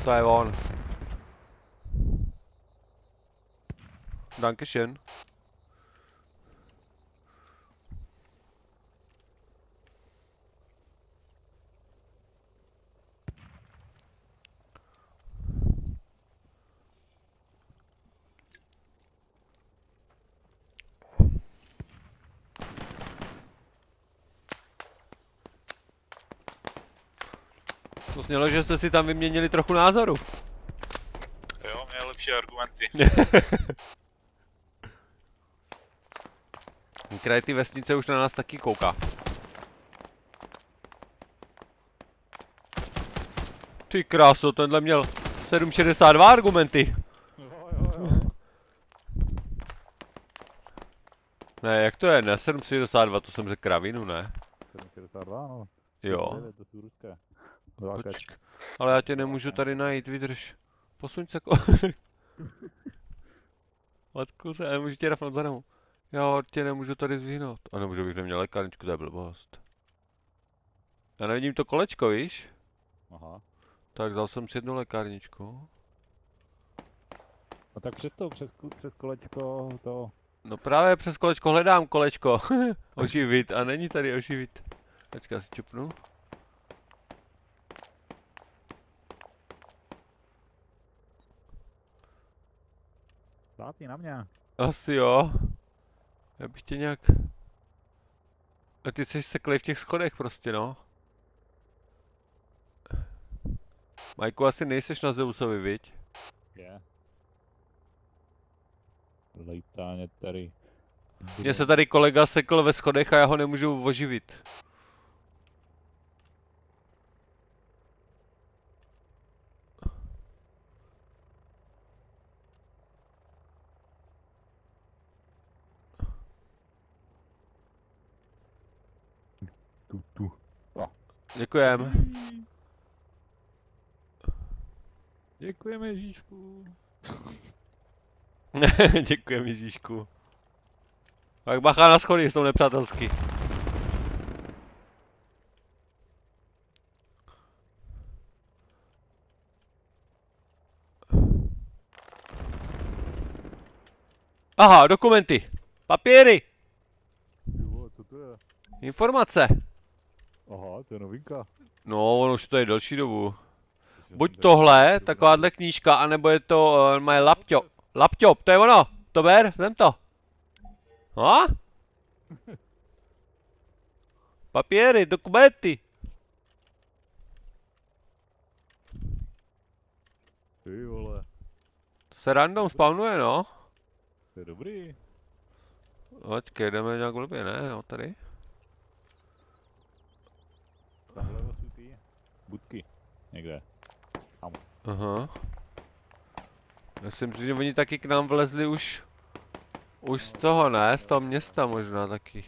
To je on. Dankeschön. To znělo, že jste si tam vyměnili trochu názoru. Jo, měl lepší argumenty. Kraj ty vesnice už na nás taky kouká. Ty kráso, tenhle měl 7,62 argumenty. Jo. Ne, jak to je? Ne, 7,62, to jsem řekl kravinu, ne? 762, no. Jo. To jsou ruské. Počkej. Ale já tě nemůžu tady najít, vydrž. Posuň se Matku se, nemůžu tě rafnout za nohu. Já tě nemůžu tady zvihnout. A nemůžu, bych neměl lékárničku, to je blbost. Já nevidím to kolečko, víš? Aha. Tak vzal jsem si jednu lékárničku. No tak přes kolečko to... No právě přes kolečko hledám kolečko. Oživit, a není tady oživit. Počkej, si čupnu. Zátý na mě. Asi jo. Já bych tě nějak... A ty jsi seklej v těch schodech prostě, no. Majku, asi nejseš na Zeusovi, viď? Je. Lejtáně tady. Mně se tady kolega sekl ve schodech a já ho nemůžu oživit. Tu. Děkujem. Děkujeme, Ježíšku. Děkujem, Ježíšku. Tak bacha na schody, jsou nepřátelsky. Aha, dokumenty. Papíry. Jo, co to je? Informace. Aha, to je novinka. No, ono už to je delší dobu. Buď tohle, takováhle knížka, anebo je to moje laptop. Laptop, to je ono. To ber, vem to. No? Papíry, dokumenty. Ty vole, To se random spawnuje, no. to je dobrý. Počkej, jdeme nějak blbě, ne? Jo, tady. Tamhle jsou ty budky. Někde. Aha. Myslím si, že oni taky k nám vlezli už z toho, ne? Z toho města možná taky.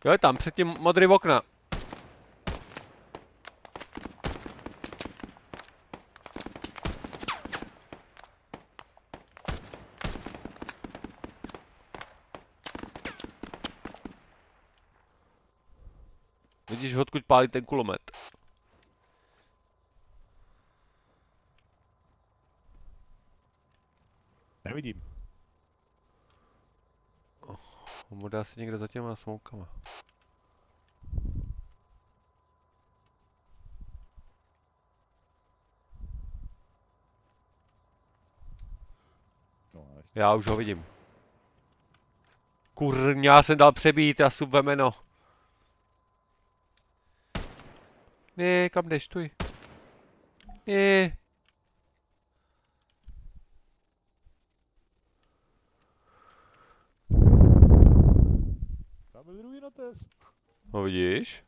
Jo, je tam předtím modrý okna. Vidíš, odkud pálí ten kulomet. Nevidím. On bude asi někde za těma smoukama. No, ještě. Já už ho vidím. Kurňa, já jsem dal přebít, já jsem vemeno. Ne, kam jdeš, tuj. Ne. Tam byl druhý notes. No vidíš?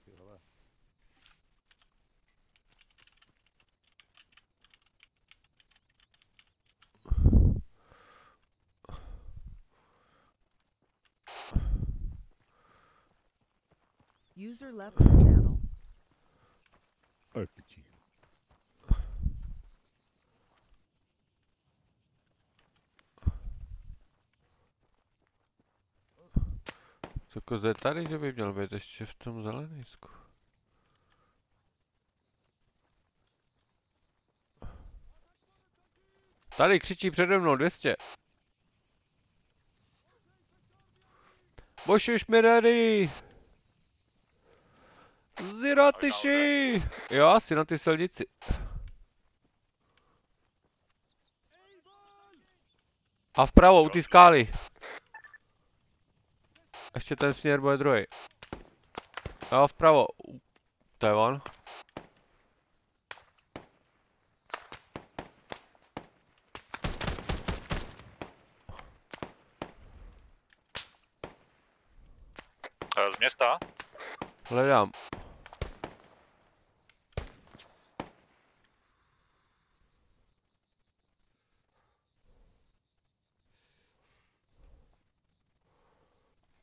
Ty vole. User left your channel. Oj, piči. Co koze je tady, že by měl být ještě v tom zelenisku. Tady křičí přede mnou 200. Božuš mi ready! Ziratyši! Jo, asi na ty silnici. A vpravo u té skály. Ještě ten směr bude druhý. Jo, vpravo. To je on. Z města? Hledám.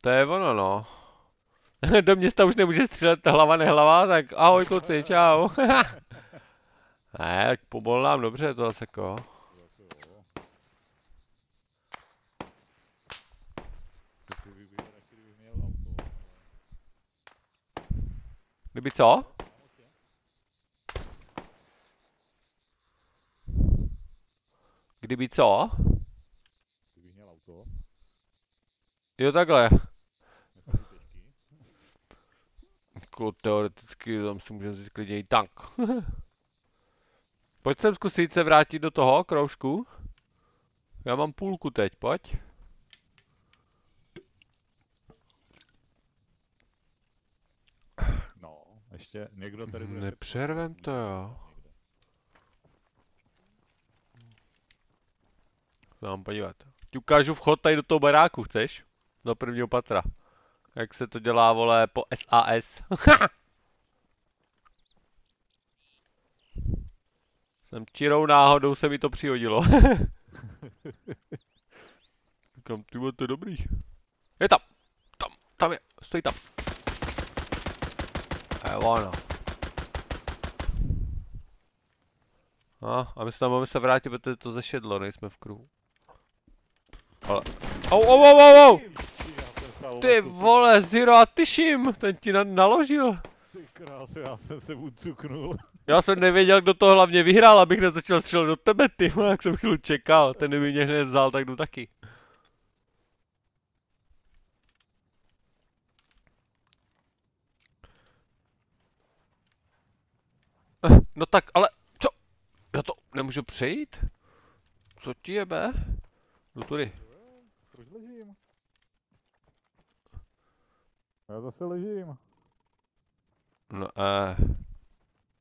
To je ono, no. Do města už nemůže střílet hlava nehlava, tak ahoj kluci, čau. Ne, tak pobol nám dobře to zase jako. To si vybíral radši, kdybych měl auto. Kdyby co? Kdyby co? Kdybych měl auto. Jo, takhle. Je to těžký. Jako teoreticky tam si můžeme vzít klidně i tank. Pojď sem zkusit se vrátit do toho kroužku. Já mám půlku teď, pojď. No, ještě někdo tady bude... Nepřervem to, jo. Mám podívat. Ti ukážu vchod tady do toho baráku, chceš? Do prvního patra. Jak se to dělá, vole, po SAS. Jsem čirou náhodou se mi to přihodilo. Říkám, ty vole, to je dobrý. Je tam! Tam je, stojí tam. Je ono. A my se tam máme se vrátit, protože to zešedlo, nejsme v kruhu. Ale... Au! Ty vole, Zero a Tyšim, ten ti naložil. Ty krásu, já jsem se ucuknul. Já jsem nevěděl, kdo to hlavně vyhrál, abych nezačal střelit do tebe, ty vole, jak jsem chvíli čekal. Ten by mě hned vzal, tak jdu taky. No tak, ale co? Já to nemůžu přejít? Co ti jebe? Jdu tudy. Proč ležím? Já zase ležím. No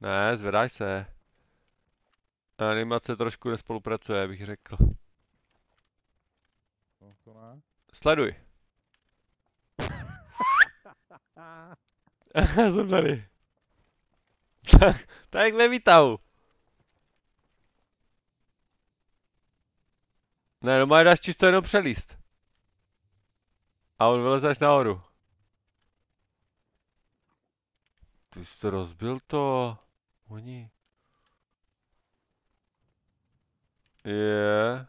ne, zvedaj se. Animace trošku nespolupracuje, bych řekl. No to ne. Sleduj. Jsem tady. Tak ve výtahu. Ne, no máš dáš čisto jenom přelíst. A on vyleze až nahoru. Ty jsi to rozbil to. Oni. Je.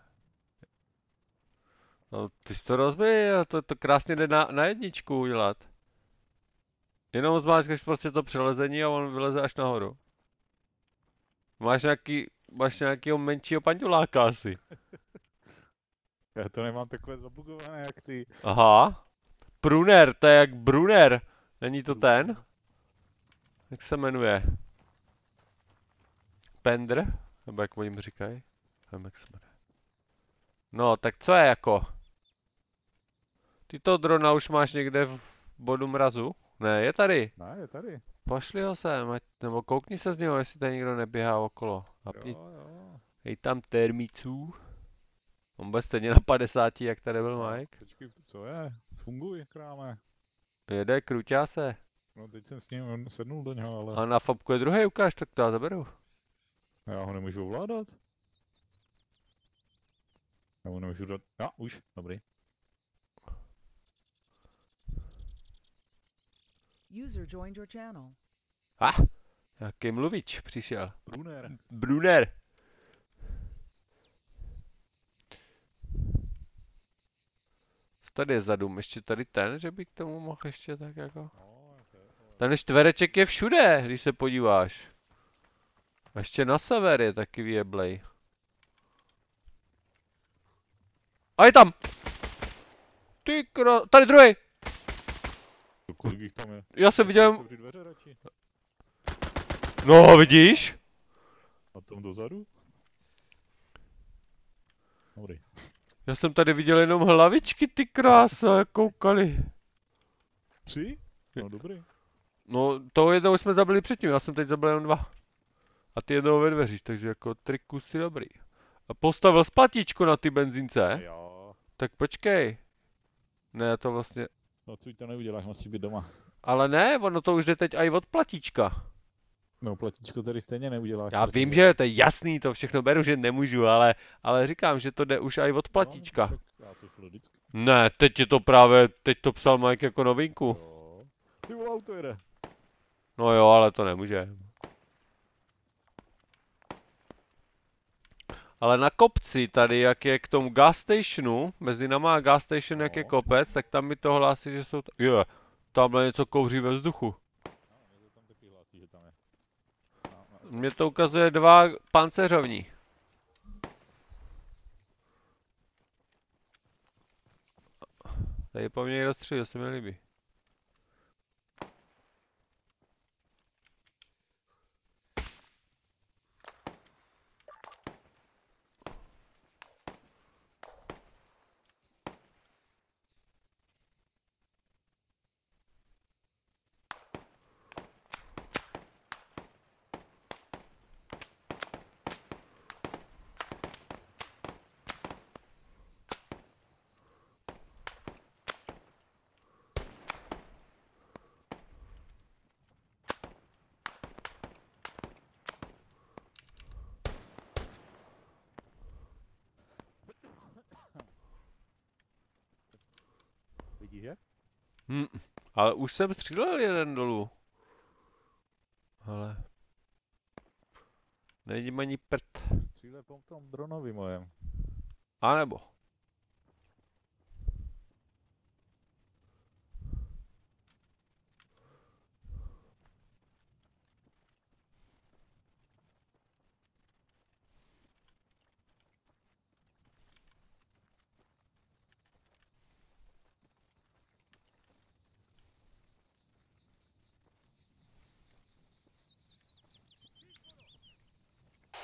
No, ty jsi to rozbil, to krásně jde na jedničku udělat. Jenom zmáčkneš prostě to přelezení a on vyleze až nahoru. Máš nějakýho menšího panduláka asi. Já to nemám takové zabugované jak ty. Aha. Pruner, to je jak Brunner. Není to ten? Jak se jmenuje? Pender? Nebo jak oni mu říkají? Nevím, jak se jmenuje. No, tak co je jako? Ty to drona už máš někde v bodu mrazu? Ne, je tady. Ne, je tady. Pošli ho sem, nebo koukni se z něho, jestli tady nikdo neběhá okolo. Jo. Hej tam termíců. On bude stejně na 50, jak tady byl Mike. Počkej, co je? Funguj, kráme. Jede, krutá se. No teď jsem s ním sednul do něho, ale A na fopku je druhý, ukáž, tak to já zaberu. já ho nemůžu ovládat. Já ho nemůžu dát. Už, dobrý. User joined your channel. Jaký mluvič přišel. Brunner. Tady je zadum, ještě tady ten, že by k tomu mohl ještě tak jako. No, Ten čtvereček je všude, když se podíváš. A ještě na sever je taky vyjeblej. A je tam! Ty tady druhý! kolik jich tam je? Já jsem viděl. Otevři dveře radši. No, vidíš? A tam dozadu? Dobrý. Já jsem tady viděl jenom hlavičky, ty krása, jak koukali. 3? No dobrý. No, toho jednoho jsme zabili předtím, já jsem teď zabil jenom 2. A ty jednoho ve dveřích, takže jako triku si dobrý. A postavil splatíčko na ty benzínce. Jo. Tak počkej. Ne, to vlastně... No co to neuděláš, musíš být doma. Ale ne, ono to už jde teď i od platíčka. No platíčko tady stejně neuděláš. Já vím, že to je jasný, to všechno beru, že nemůžu, ale říkám, že to jde už i od platíčka. No, já to šlo vždycky. Ne, teď to psal Mike jako novinku. Jo. Ty vole, auto jede. No jo, ale to nemůže. Ale na kopci tady, jak je k tomu gas stationu, mezi náma a gas station, jak je kopec, tak tam mi to hlásí, že jsou... Jo, tamhle něco kouří ve vzduchu. No, mě to tam taky hlásí, že tam je. Mně to ukazuje 2 panceřovní. Tady po mně někdo střílí, to se mi líbí. Ale už jsem střílel jeden dolů. Ale... Není ani prd. Střílej po tom dronovi mojem. A nebo.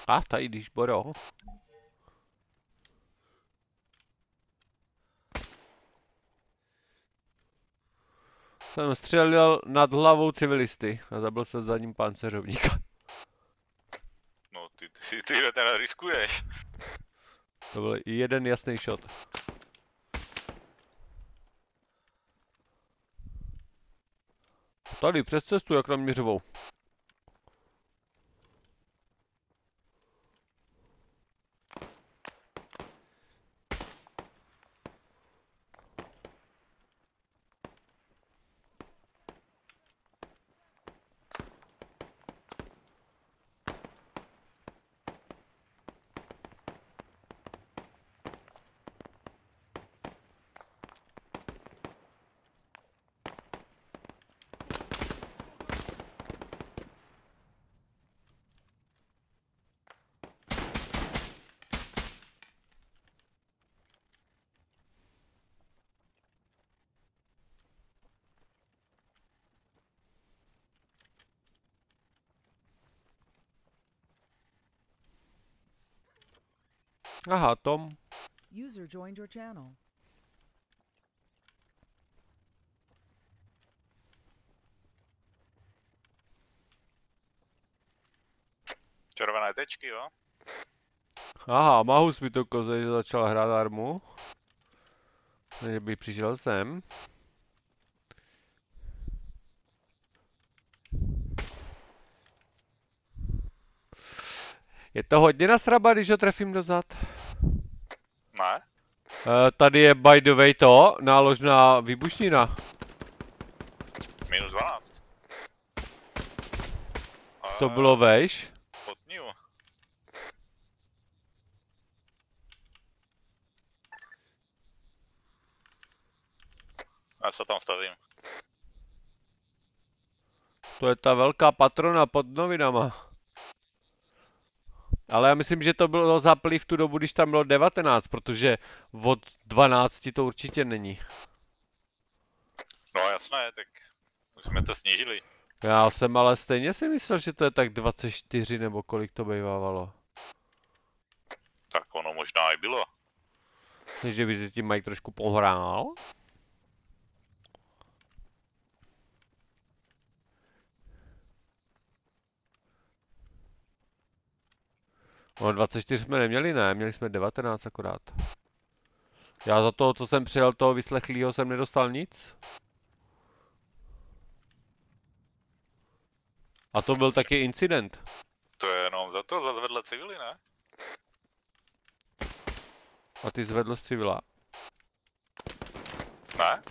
A tady když Boro. Jsem střelil nad hlavou civilisty a zabil jsem za ním panceřovníka. No ty teda riskuješ. To byl jeden jasný shot. Tady přes cestu, jak na mě řvou. Aha, Tom. User joined your channel. Červené tečky, jo? Aha, Mahus mi to koze, že začal hrát armu. Takže bych přišel sem. Je to hodně nasraba, když ho trefím dozad. Ne? Tady je by the way to, náložná výbušnina. Minus 12. To bylo vejš. Pod new. Já se tam stavím. To je ta velká patrona pod novinama. Ale já myslím, že to bylo zaplý v tu dobu, když tam bylo 19, protože od 12 to určitě není. No jasné, tak už jsme to snížili. Já jsem ale stejně si myslel, že to je tak 24 nebo kolik to bývávalo. Tak ono možná i bylo. Takže by si tím Mike trošku pohrál. No 24 jsme neměli, ne, měli jsme 19 akorát. Já za toho, co jsem přijel toho vyslechlýho, jsem nedostal nic. A to byl taky incident. To je jenom za to, za vedle civily, ne? A ty zvedl z civila. Ne?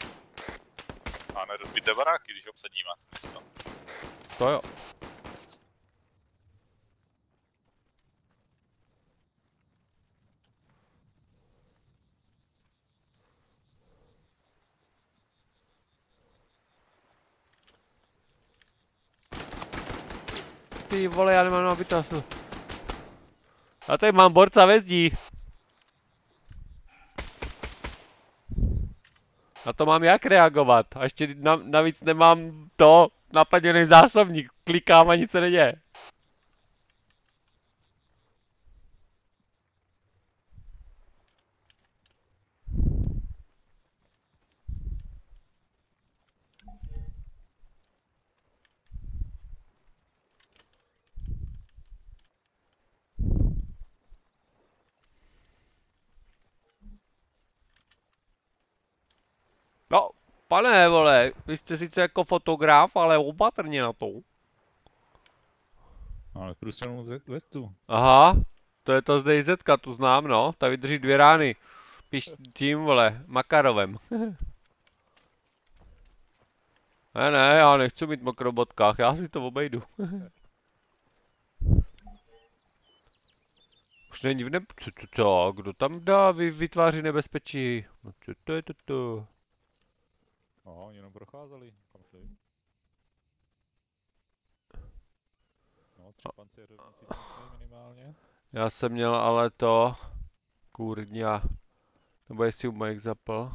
A nerozbité baráky, když obsadíme město. To jo. Ty vole, já nemám nabitasu. A tady mám borca ve zdí. Na to mám jak reagovat. A ještě navíc nemám to napaděný zásobník. Klikám a nic se neděje. No, pane vole, vy jste sice jako fotograf, ale opatrně na to. Ale průstřelnou vestu. Aha, to je to z DayZ, tu znám, no. Ta vydrží 2 rány. Píš tím, vole, Makarovem. Ne, já nechci mít mokrobotkách, já si to obejdu. Už není v nebe... Co? Kdo tam dá? Vytváří nebezpečí. No co to je toto? No, oni jenom procházeli. Kam šli? No, 3 pancéřovníci tam šli minimálně. Já jsem měl ale to... Kurňa. Nebo jestli Mike zapl.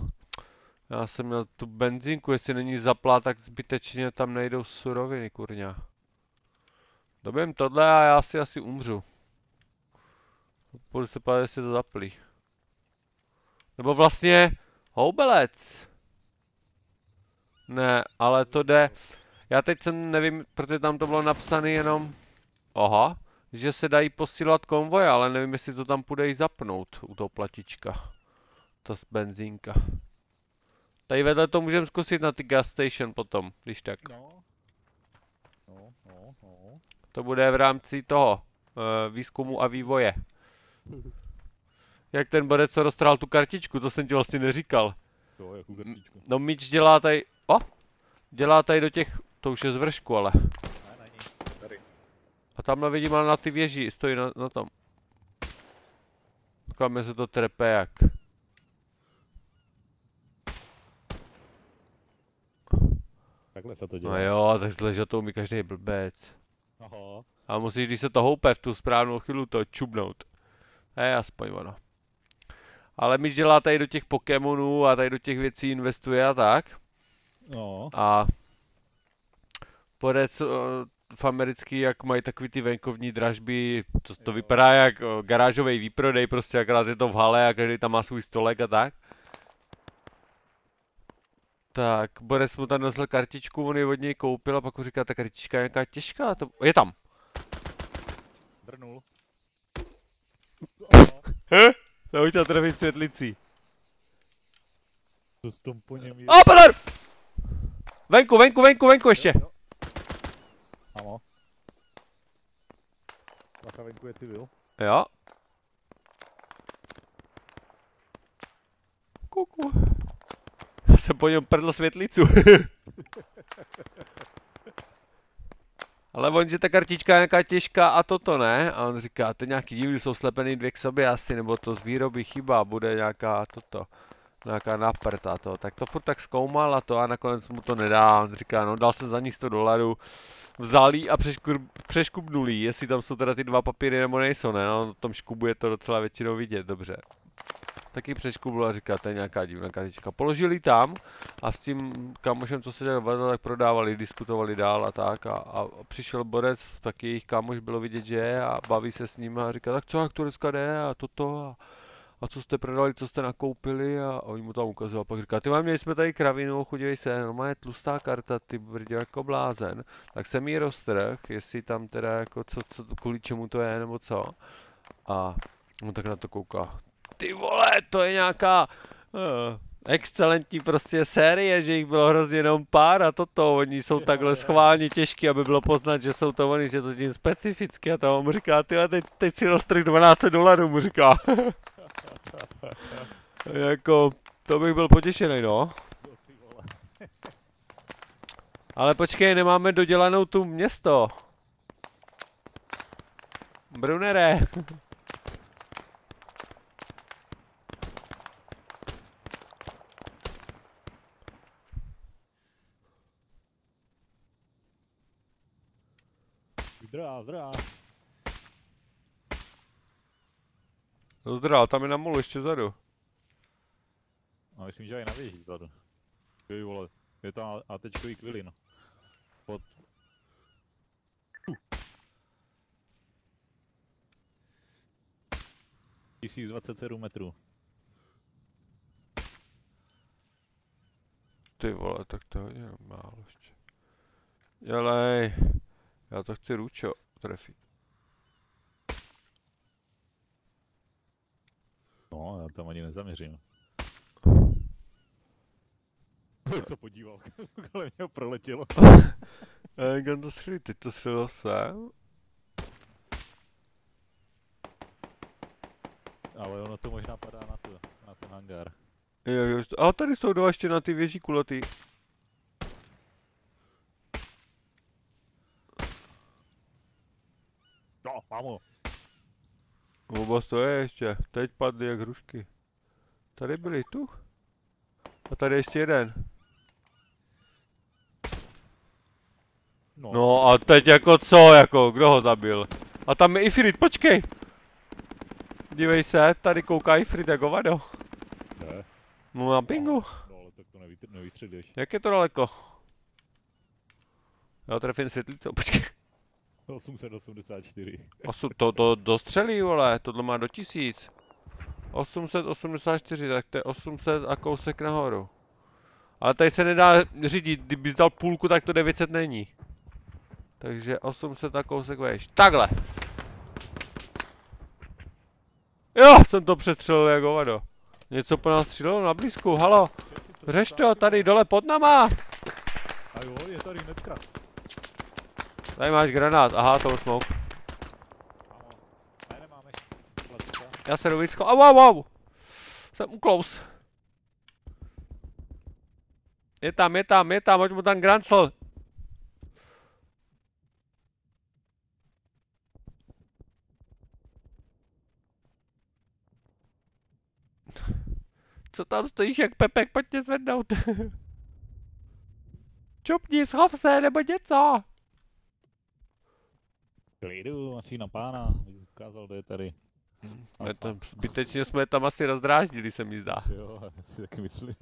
Já jsem měl tu benzínku, jestli není zaplá, tak zbytečně tam nejdou suroviny, kurňa. Dobím tohle a já si asi umřu. Budu se pádat, jestli to zaplí. Nebo vlastně... Houbelec. Ne, ale to jde... Já teď jsem nevím, protože tam to bylo napsané jenom... Aha, že se dají posílat konvoje, ale nevím, jestli to tam půjde i zapnout u toho platička. Ta benzínka. Tady vedle to můžeme zkusit na ty gas station potom, když tak. No. No. To bude v rámci toho výzkumu a vývoje. Jak ten borec, co roztrhal tu kartičku, to jsem ti vlastně neříkal. To, jakou kartičku. No míč dělá tady... O! Dělá tady do těch... To už je z vršku, ale. Ne, není. Tady. A tamhle vidím, ale na ty věži, stojí na tom. Kam se to trepe jak. Takhle se to dělá. No jo, takhle, že to umí každý blbec. Aha. A musíš, když se to houpe v tu správnou chvíli, to čubnout. Aspoň ono. Ale míč dělá tady do těch Pokémonů a tady do těch věcí investuje a tak. No. A podec v americký, jak mají takový ty venkovní dražby, to vypadá jak garážový výprodej, prostě akorát je to v hale a každý tam má svůj stolek a tak. Tak, Borec mu tam nosil kartičku, on ji od něj koupil a pak mu říká, ta kartička je nějaká těžká, to... Je tam! Brnul. To už chtěl trefit světlicí. To s tom po něm je... A pozor! Venku ještě! Jo. Ano. Bacha venku je civil. Jo. Kuku. Já jsem po něm prdl světlicu. Ale on, že ta kartička je nějaká těžká a toto ne. A on říká, to nějaký díly jsou slepený dvě k sobě asi, nebo to z výroby chyba, bude nějaká toto. Nějaká naprd a to. Tak to furt tak zkoumal a to a nakonec mu to nedá. On říká, no dal jsem za ní $100. Vzal jí a přeškubnul jí, jestli tam jsou teda ty dva papíry nebo nejsou, ne? No, na tom škubu je to docela většinou vidět, dobře. Taky přeškubnul a říká, to je nějaká divná kartička. Položili tam a s tím kámošem, co se dělal vedle, tak prodávali, diskutovali dál a tak. A přišel Borec, taky jejich kámoš bylo vidět, že je a baví se s ním a říká, tak co, jak to dneska jde a toto a co jste prodali, co jste nakoupili a oni mu tam ukazují a pak říká, ty mám, měli jsme tady kravinu, chodívej se, no je tlustá karta, ty brdě jako blázen, tak jsem jí roztrh, jestli tam teda jako co, kvůli čemu to je nebo co. A on tak na to kouká, ty vole, to je nějaká excelentní prostě série, že jich bylo hrozně jenom pár a toto, oni jsou takhle schválně těžký, aby bylo poznat, že jsou to oni, že to tím specificky a tam mu říká, ty teď si roztrh $12, mu říká. Jako, to bych byl potěšený, no. Ale počkej, nemáme dodělanou tu město. Brunere. Zdrá. Zdrá, tam je na molu ještě vzadu. No myslím, že aj na věži vzadu. Ty vole, je tam ATčkový kvilin. Pod... 1027 metrů. Ty vole, tak to je málo ještě. Dělej. Já to chci Ručo trefit. No, já tam ani nezaměřím. Co podíval, kolem něho proletělo. Kam to střelí? Teď to střelilo sem. Ale ono to možná padá na ten hangár. Jo, a tady jsou dva ještě na ty věži kulatý. No, mám ho. Vůbec to je ještě. Teď padly jak hrušky. Tady byli, tu. A tady ještě jeden. No a teď jako co, jako, kdo ho zabil? A tam je Ifrit, počkej! Dívej se, tady kouká Ifrit jako vado. Ne. No na pingu. No ale tak to nevystřelíš. Jak je to daleko? Já trefím světlice, počkej. 884. To dostřelí, vole, tohle má do 1000. 884, tak to je 800 a kousek nahoru. Ale tady se nedá řídit, kdybys dal půlku, tak to 900 není. Takže 800 a kousek vejš. Takhle! Jo, jsem to přestřelil jako hovado. Něco po nás střílelo na blízku, halo. Řeš to, tady dole pod náma. A jo, je tady hnedka. Tady máš granát, aha, to už smoke. Ne, nemáme. Já se jdu vícko, au. Jsem u close. Je tam, hoď mu tam grancel. Co tam stojíš jak Pepek, pojď mě zvednout. Čupni, schov se, nebo něco. Klidu, asi na pána. Bych ukázal, kde je tady. Zbytečně jsme tam asi rozdráždili, se mi zdá. Jo, si taky myslím.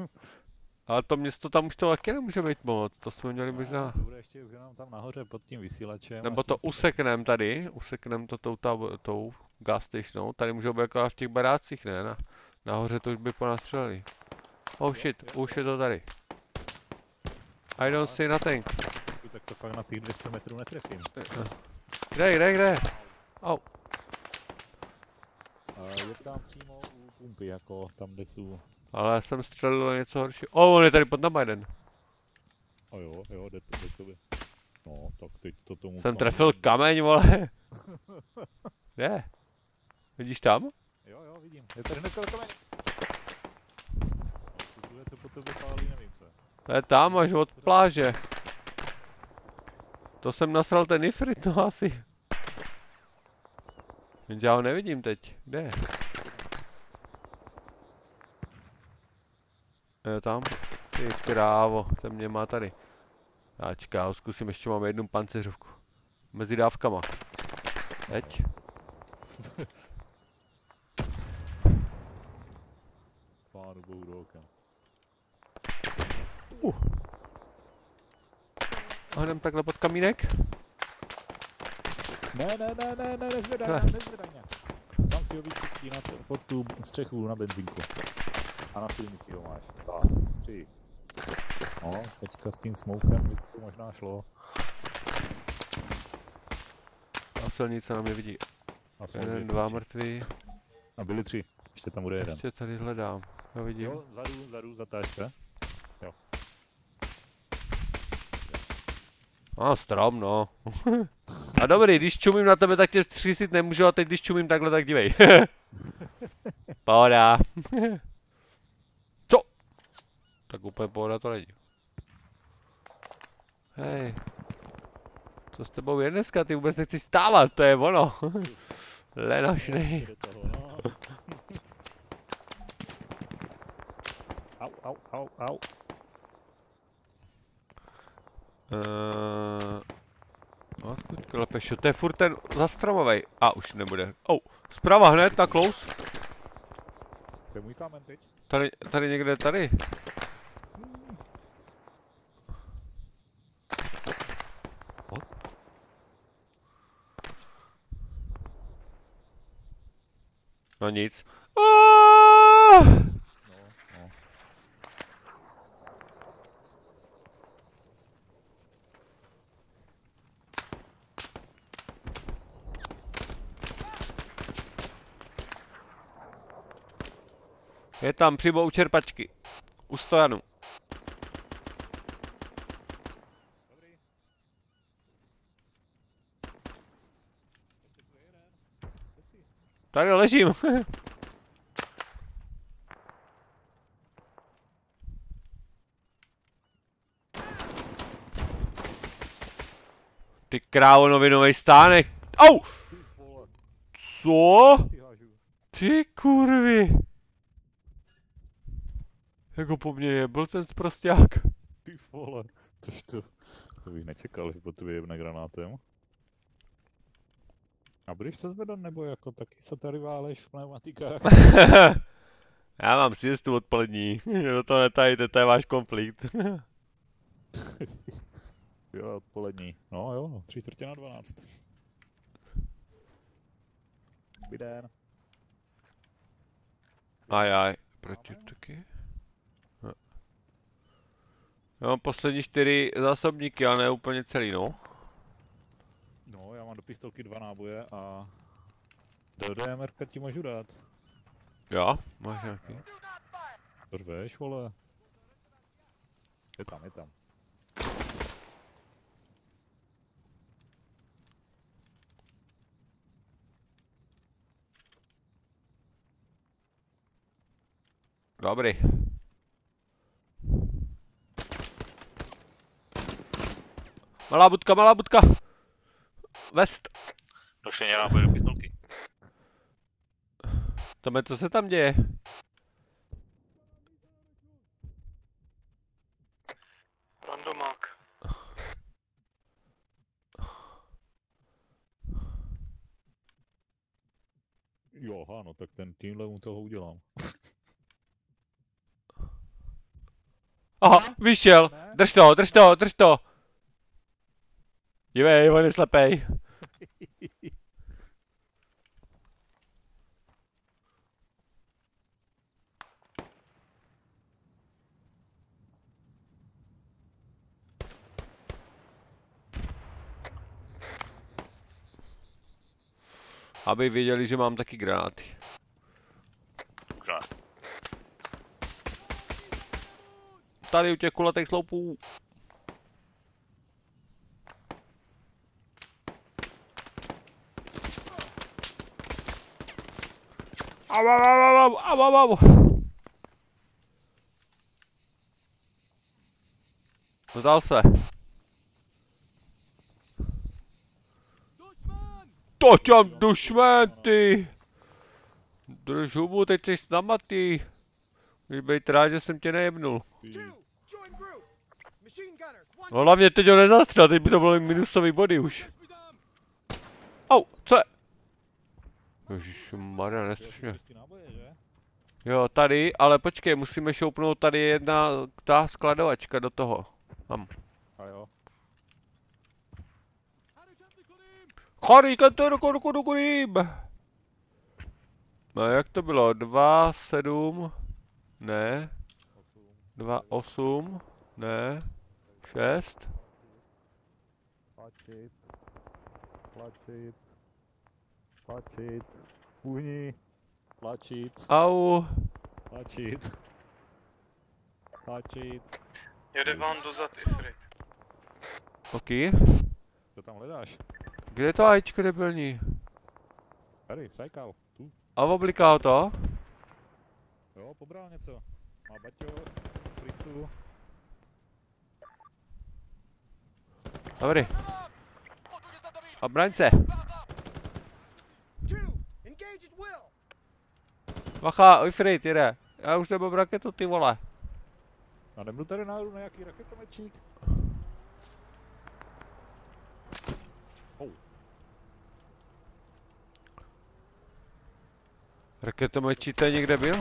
Ale to město tam už to taky nemůže být moc, to jsme měli možná. To bude ještě jenom tam nahoře pod tím vysílačem. Nebo to useknem tady, useknem to tou gas stationou, tady můžou být jako v těch barácích, ne? Nahoře to už by po nás střelili. Oh shit, už je to tady. I don't see nothing. Tak to fakt na těch 200 metrů netrefím. Kde? Oh. Je tam přímo u pumpy, jako tam, kde jsou. Ale já jsem střelil něco horšího. On je tady pod náma jeden. A jo, jde to tobě. No, tak teď to tomu... Jsem trefil kameň, vole. Kde? Vidíš tam? Jo, vidím. Je tady hnedka kameň. No, co po tobě pálí, nevím co je. To je tam až od pláže. To jsem nasral ten Ifrit, no asi. Jenže já ho nevidím teď. Kde je? Je tam? Ty krávo, ten mě má tady. Ačka, zkusím, ještě mám jednu pancéřovku. Mezi dávkama. Teď. Pánu bohu do oka. A jdem takhle pod kamínek. Ne, nezvedaj mě. Tam si ho vyčistí pod tu střechu na benzínku. A na silnici ho máš. 2, 3. No, teďka s tím smokem by to možná šlo. A silnice na mě vidí. 1, 2 mrtví. A byli 3. Ještě tam bude jeden. Ještě tady hledám. Já vidím. Jo, zadu, zatáčka. Jo. A strom, no. A dobrý, když čumím na tebe, tak tě střísit nemůžu, a teď když čumím takhle, tak dívej. Pohoda. Co? Tak úplně pohoda to není. Hej. Co s tebou je dneska? Ty vůbec nechci stávat, to je ono. Lenošnej. Au. Odkud klepeš? To je furt ten zastromovej. A už nebude. Zprava hned, tak close. To je můj kámen teď. Tady někde, tady. No nic. No. Je tam přímo u čerpačky. U stojanu. Dobrý. Tady ležím. Ty krávo, novinový stánek. Au! Co? Ty hážu. Ty kurvy. Jako po mně jebl ten sprosťák. Ty vole. To bych nečekal, že po tobě jebne granátem. A budeš se zvedat, nebo jako taky se tady váleš v pneumatikách? Já mám siestu odpolední. Do toho netajte, to je váš konflikt. Jo, odpolední. No jo, 3:45. Dobrý den. Ajaj, proti taky. Já mám poslední 4 zásobníky, ale ne úplně celý, no. No, já mám do pistolky 2 náboje a do DMR ti můžu dát. Jo, máš nějaký. To řveš, vole. Je tam, je tam. Dobrý. Malá budka, malá budka. Vest. Došli mě náboj do pistolky. Tome, co se tam děje? Randomák. Jo, ano, tak tímhle mu toho udělám. Aha, vyšel. Drž to, drž to, drž to. Dívej, on je slepej. Aby věděli, že mám taky granáty. Dobře. Tady u těch kulatých sloupů. Au, au, au, au, au, au, au. Vzdal se. To těm dušmen, ty! Drž hubu, teď jsi namatý. Můžeš být rád, že jsem tě nejebnul. Join group. Machine gunners. One. No hlavně teď ho nezastřel, teď by to bylo minusový body už. Au, co je? Ježišmarja, nestrašně. Ty náboje, že? Jo, tady, ale počkej, musíme šoupnout, tady je jedna ta skladovačka do toho. Tam. A jo. Harikante rukurím! No jak to bylo? 2, 7, ne. 2, 8, ne. 6. Tlačit. Tlačit. Tlačit. Uhni. Tlačit. Au. Tlačit. Tlačit. Jede vám dozad Ifrit. Ok. Co tam hledáš? Kde je to AIčko debilní? Tady, sajkal. Tu. A obliká ho to? Jo, pobral něco. Má baťo. Fritu. Dobrý. A braň se. 2. Engage at will. Bacha, Ifrit jede. Já už nemám raketu, ty vole. A nebyl tady náhodou nějaký raketomečík? Raketomečí tady někde byl?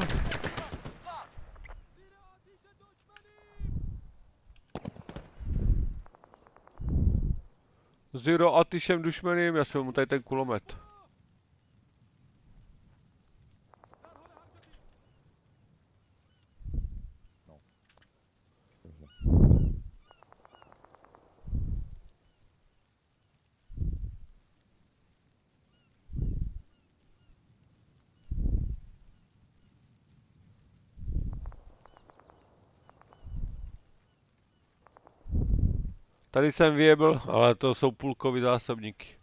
Zero a ty všem dušmeným, já jsem mu tady ten kulomet. Tady jsem vyjebl, ale to jsou půlkový zásobníky.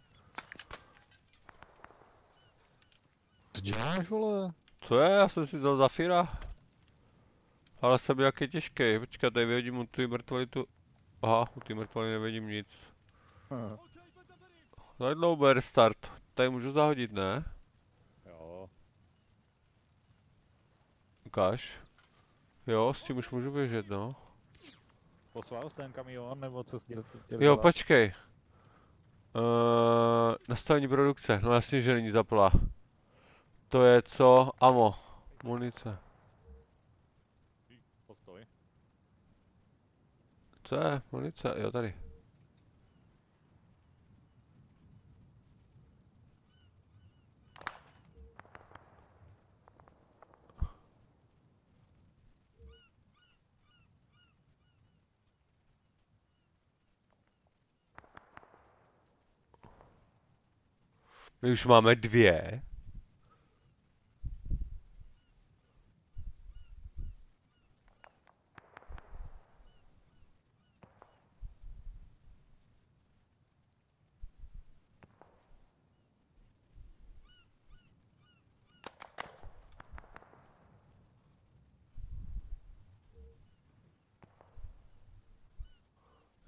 Co děláš, vole? Co je? Já jsem si vzal Zafira. Ale jsem nějaký těžký. Počkat, tady vyhodím mu ty mrtvoly tu. Aha, u ty mrtvoly nevidím nic. Zajdlouber start. Tady můžu zahodit, ne? ukáž. Jo, s tím už můžu běžet, no. Poslal jsi ten kamion, nebo co jsi chtěl Jo, dělat? počkej. Nastavení produkce, no jasně, že není zaplá. To je co? Amo. Munice. Postoj. Co je? Munice, jo tady. My už máme 2.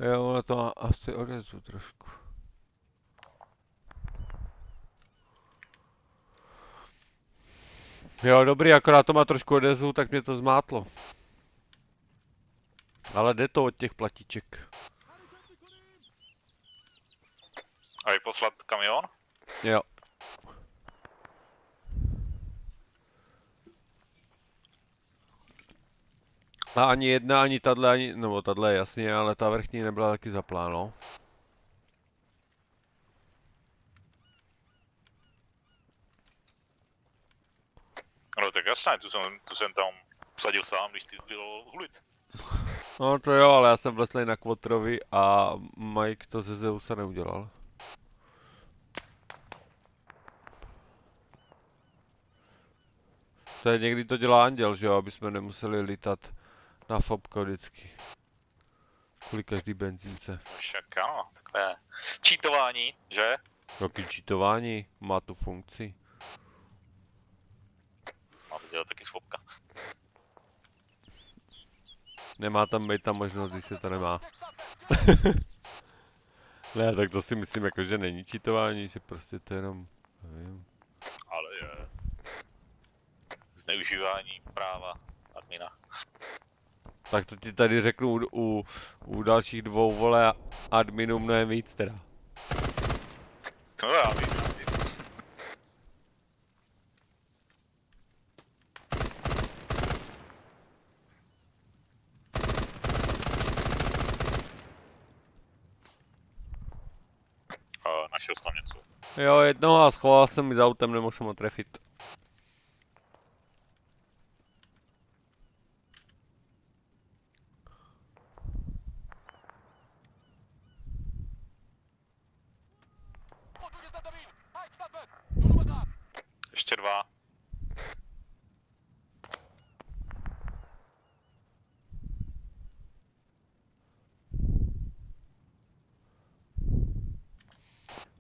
Jo, ono to asi odezvu trošku. Jo, dobrý, akorát to má trošku odezvu, tak mě to zmátlo. Ale jde to od těch platiček. A poslat kamion? Jo. A ani jedna, ani tahle, ani, nebo tahle jasně, ale ta vrchní nebyla taky zaplá, no. No tak jasné, tu jsem tam vsadil sám, když ty byl hulit. No to jo, ale já jsem vleslej na Quattrovi a Mike to ze Zeusa neudělal. To je někdy to dělá Anděl, že jo, aby jsme nemuseli lítat na fopko vždycky. Kvůli každý benzínce. Však ano, takové čítování, že? Jaký cheatování má tu funkci. Má to dělat taky svopka. Nemá tam být ta možnost, když se to nemá. Ne, tak to si myslím jako, že není cheatování, že prostě to jenom, nevím. Ale je. Zneužívání práva admina. Tak to ti tady řeknu u dalších 2 vole adminů mnohem víc teda. No já vím. Našel jsem tam něco. Jo, jednoho a schoval jsem mi za autem, nemohl jsem ho trefit. Ještě 2.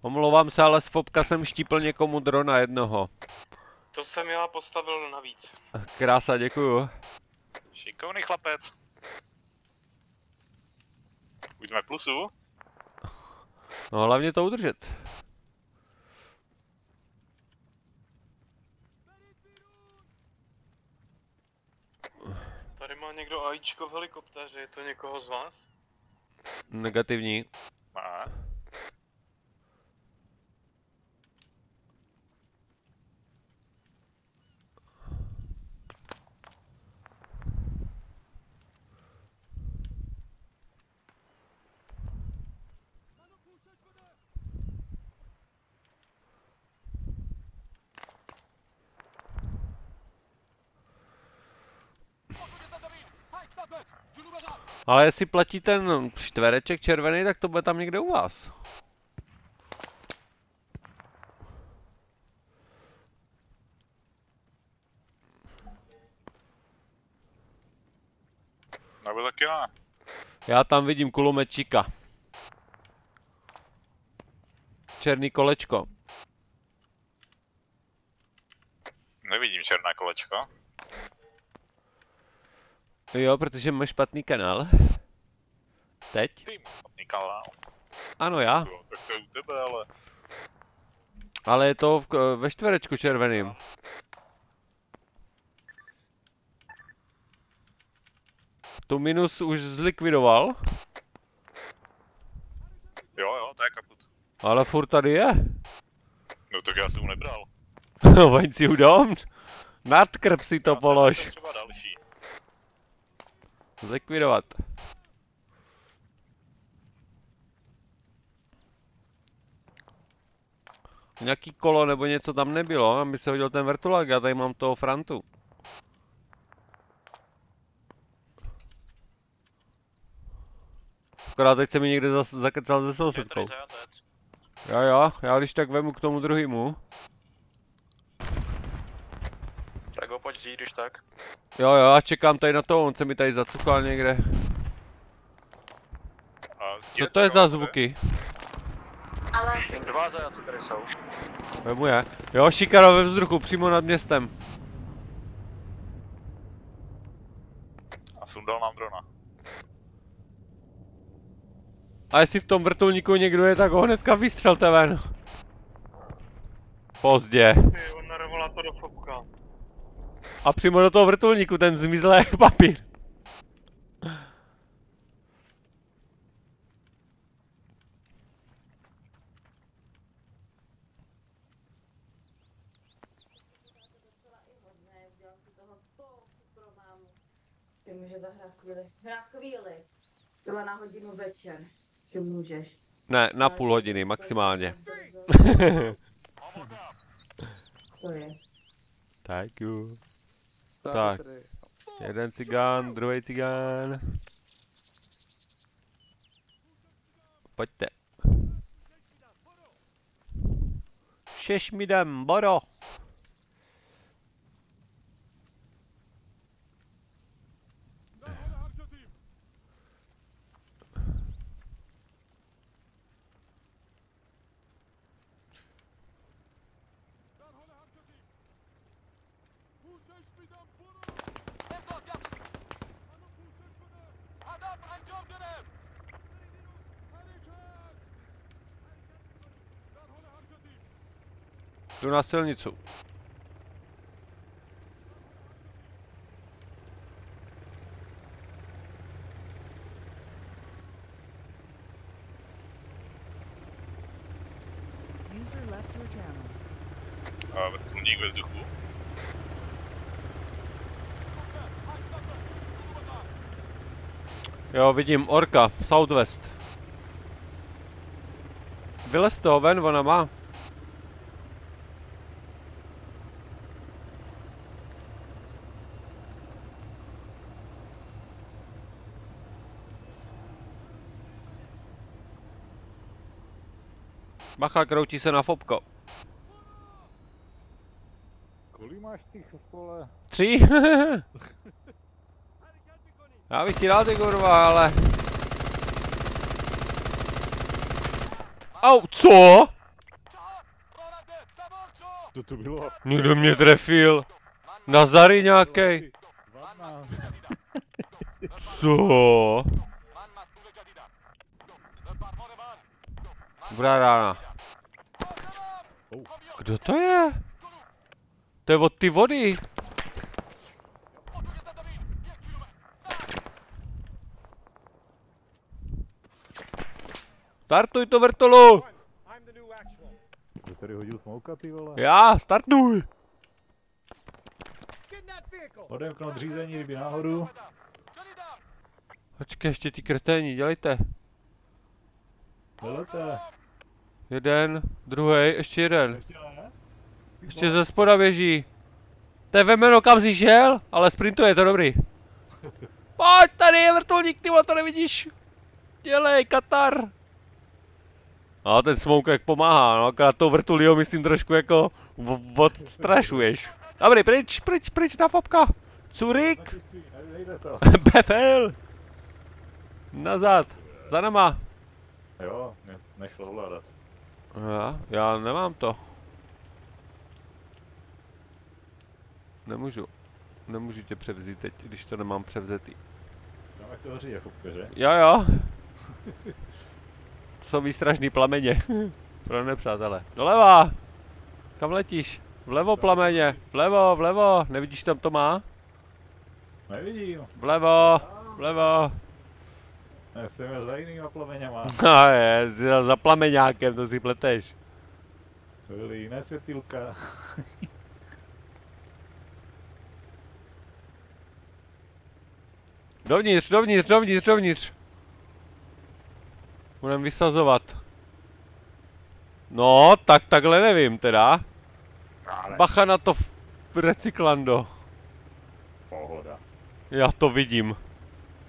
Omlouvám se, ale z fopka jsem štípl někomu drona jednoho. To jsem já postavil navíc. Krása, děkuju. Šikovný chlapec. Už jsme v plusu. No hlavně to udržet. Tady má někdo AIčko v helikoptéře, je to někoho z vás? Negativní. Ne. Ale jestli platí ten čtvereček červený, tak to bude tam někde u vás. Nebo taky ne. Já tam vidím kulomečíka. Černý kolečko. Nevidím černé kolečko. Jo, protože máš špatný kanál. Teď? Ty máš špatný kanál. Ano, já. Jo, tak to je u tebe, ale... Ale je to ve čtverečku červeným. Tu minus už zlikvidoval, Jo, to je kaput. ale furt tady je. No tak já jsem mu nebral. Vaň si udom. Nad krb si to Já jsem polož. našel třeba další. Zlikvidovat. Nějaký kolo nebo něco tam nebylo, aby se hodil ten vrtulák, já tady mám toho Frantu. Akorát teď se mi někde zakecal se sousedkou. Jo, já když tak vemu k tomu druhému. Tak ho pojď vzít, když tak. Jo, já čekám tady na to, on se mi tady zacukal někde. Co to je za zvuky? Dva zajaci tady jsou. Vemu je. Jo, šikara ve vzduchu, přímo nad městem. A sundal nám drona. A jestli v tom vrtulníku někdo je, tak ho hnedka vystřelte ven. Pozdě. On narovala to do fopka. A přímo do toho vrtulníku, ten zmizel jak papír. Ty může zahrát chvíli. Hrát chvíli. Tohle na hodinu večer. Si můžeš. Ne, na půl hodiny maximálně. To je. Tak jo. Tak. Jeden cigán, druhý cigán. Pojďte. Šeš mi jdem, Boro. Jdu na silnicu. User left your channel. A vrtulník ve vzduchu. Jo, vidím orka, Southwest. Vylez toho ven, ona má. Bacha, kroutí se na fopko. Kolik máš těch vole? 3? Já bych ti dal ty kurva, ale... Au, co? Co to bylo? Někdo mě trefil. Nazary nějakej. Vadná. Co? Dobrá rána. Kdo to je? To je od ty vody. Startuj to vrtolu! I'm the new actual. Kdo tady hodil smouka, ty vole? Já, startuj! Get in that vehicle. Odemknout řízení, kdyby náhodou. Počkej, ještě ty kreténi, dělejte. Velete. Jeden, druhý, ještě jeden. Ještě ne? Ještě ze spoda běží. To je vemeno, kam jsi šel, ale sprintuje, to dobrý. Pojď, tady je vrtulník, ty vole, to nevidíš. Dělej, Katar. A ten smoke jak pomáhá, no, akorát to vrtulího myslím trošku jako odstrašuješ. Dobrý, pryč na fopka. Curik, Nejde to. Befel. Nazad, za nama. Jo, nešlo ovládat. Já nemám to. Nemůžu tě převzít teď, když to nemám převzetý. Tam jak to hoří je fupka, že? Jo. To jsou výstražný plameně. Pro nepřátelé. Doleva! Kam letíš? Vlevo plameně. Vlevo. Nevidíš, tam to má? Nevidím. Vlevo. Vlevo. Já jsem měl za jinýma plameňama. A je, za plameňákem, to si pleteš. To byly jiné světýlka. Dovnitř, dovnitř, dovnitř, dovnitř. Budem vysazovat. No, tak takhle nevím teda. Ale Bacha na to recyklando. pohoda. Já to vidím.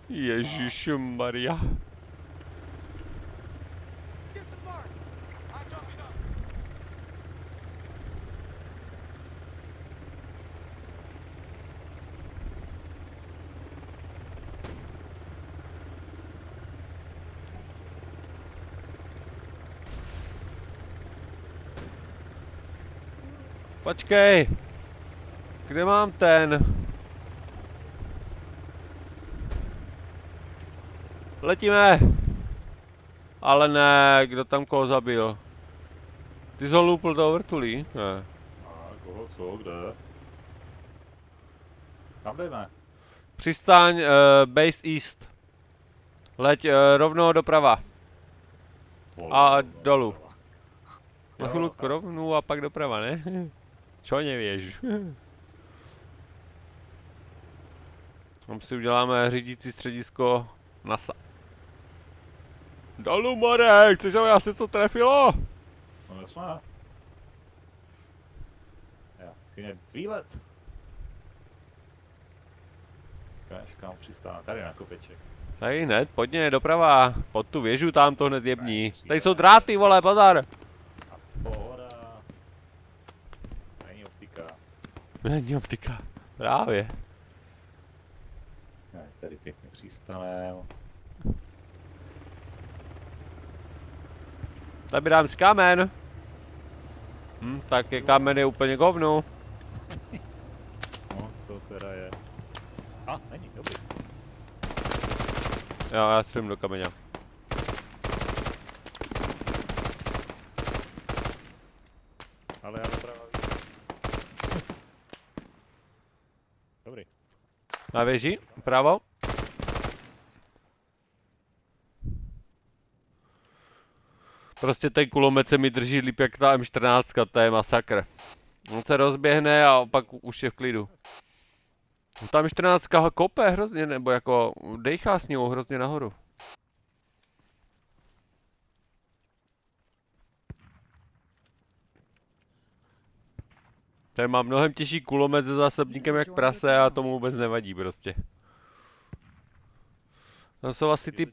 Ježišmarja. Disembark! I'm jumping up. Počkej. Kde mám ten? Letíme. Ale ne, kdo tam koho zabil? Ty jsi ho loupl do vrtulí? Ne. A koho, co, kde? Kam jdeme? Přistaň Base East. Leď rovno doprava. A dolů. Na chvilku rovnou a pak doprava, ne? Čo nevíš? Tam si uděláme řídící středisko NASA. Dolů, Marek, chceš, aby asi co trefilo? No jasně. Já chci mít výlet. Až kam přistávám, tady na kopeček. Tady hned, pojď doprava. Pod tu věžu tam to hned jební. Tady jsou dráty, vole, pozor. Pohoda. Není optika. Není optika. Právě. Tady pěkně přistanem. Tady dám si kámen. Tak je kámen je úplně govnu. No, to teda je. A, není, dobrý. Jo, já střelím do kameně. Ale já doprava. Dobrý. Na věži, pravo. Prostě ten kulomet se mi drží líp jak ta M14, to je masakr. On se rozběhne a pak už je v klidu. Ta M14 kope hrozně, nebo jako dejchá s ní hrozně nahoru. Tady má mnohem těžší kulomet se zásobníkem jak prase a tomu vůbec nevadí prostě. To jsou asi ty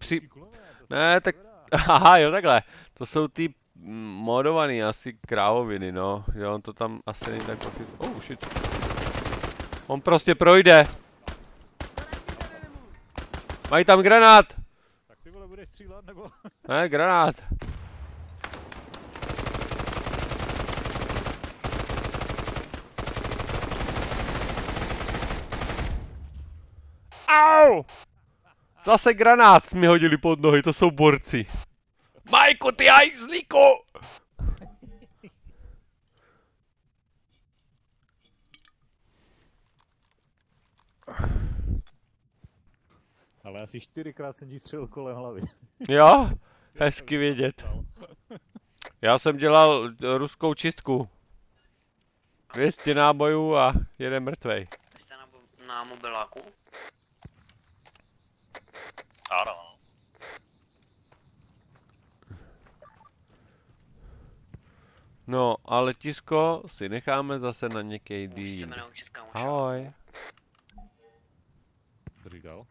Ne, tak... Aha, jo takhle. To jsou ty modovaný asi krávoviny, no. Jo, on to tam asi není tak profit. Oh shit. On prostě projde. Mají tam granát. Tak ty vole budeš střílet nebo? Ne, granát. Au! Zase granát mi hodili pod nohy, to jsou borci. Majku, ty hajzlíku! Ale asi 4krát jsem ti střelil kolem hlavy. Jo? Hezky vědět. Já jsem dělal ruskou čistku. 200 nábojů a jeden mrtvej. Jste na mobiláku? Ano. No, a letisko si necháme zase na někej Musíte dýl. mě naučit, kámoš. Ahoj. Co říkal?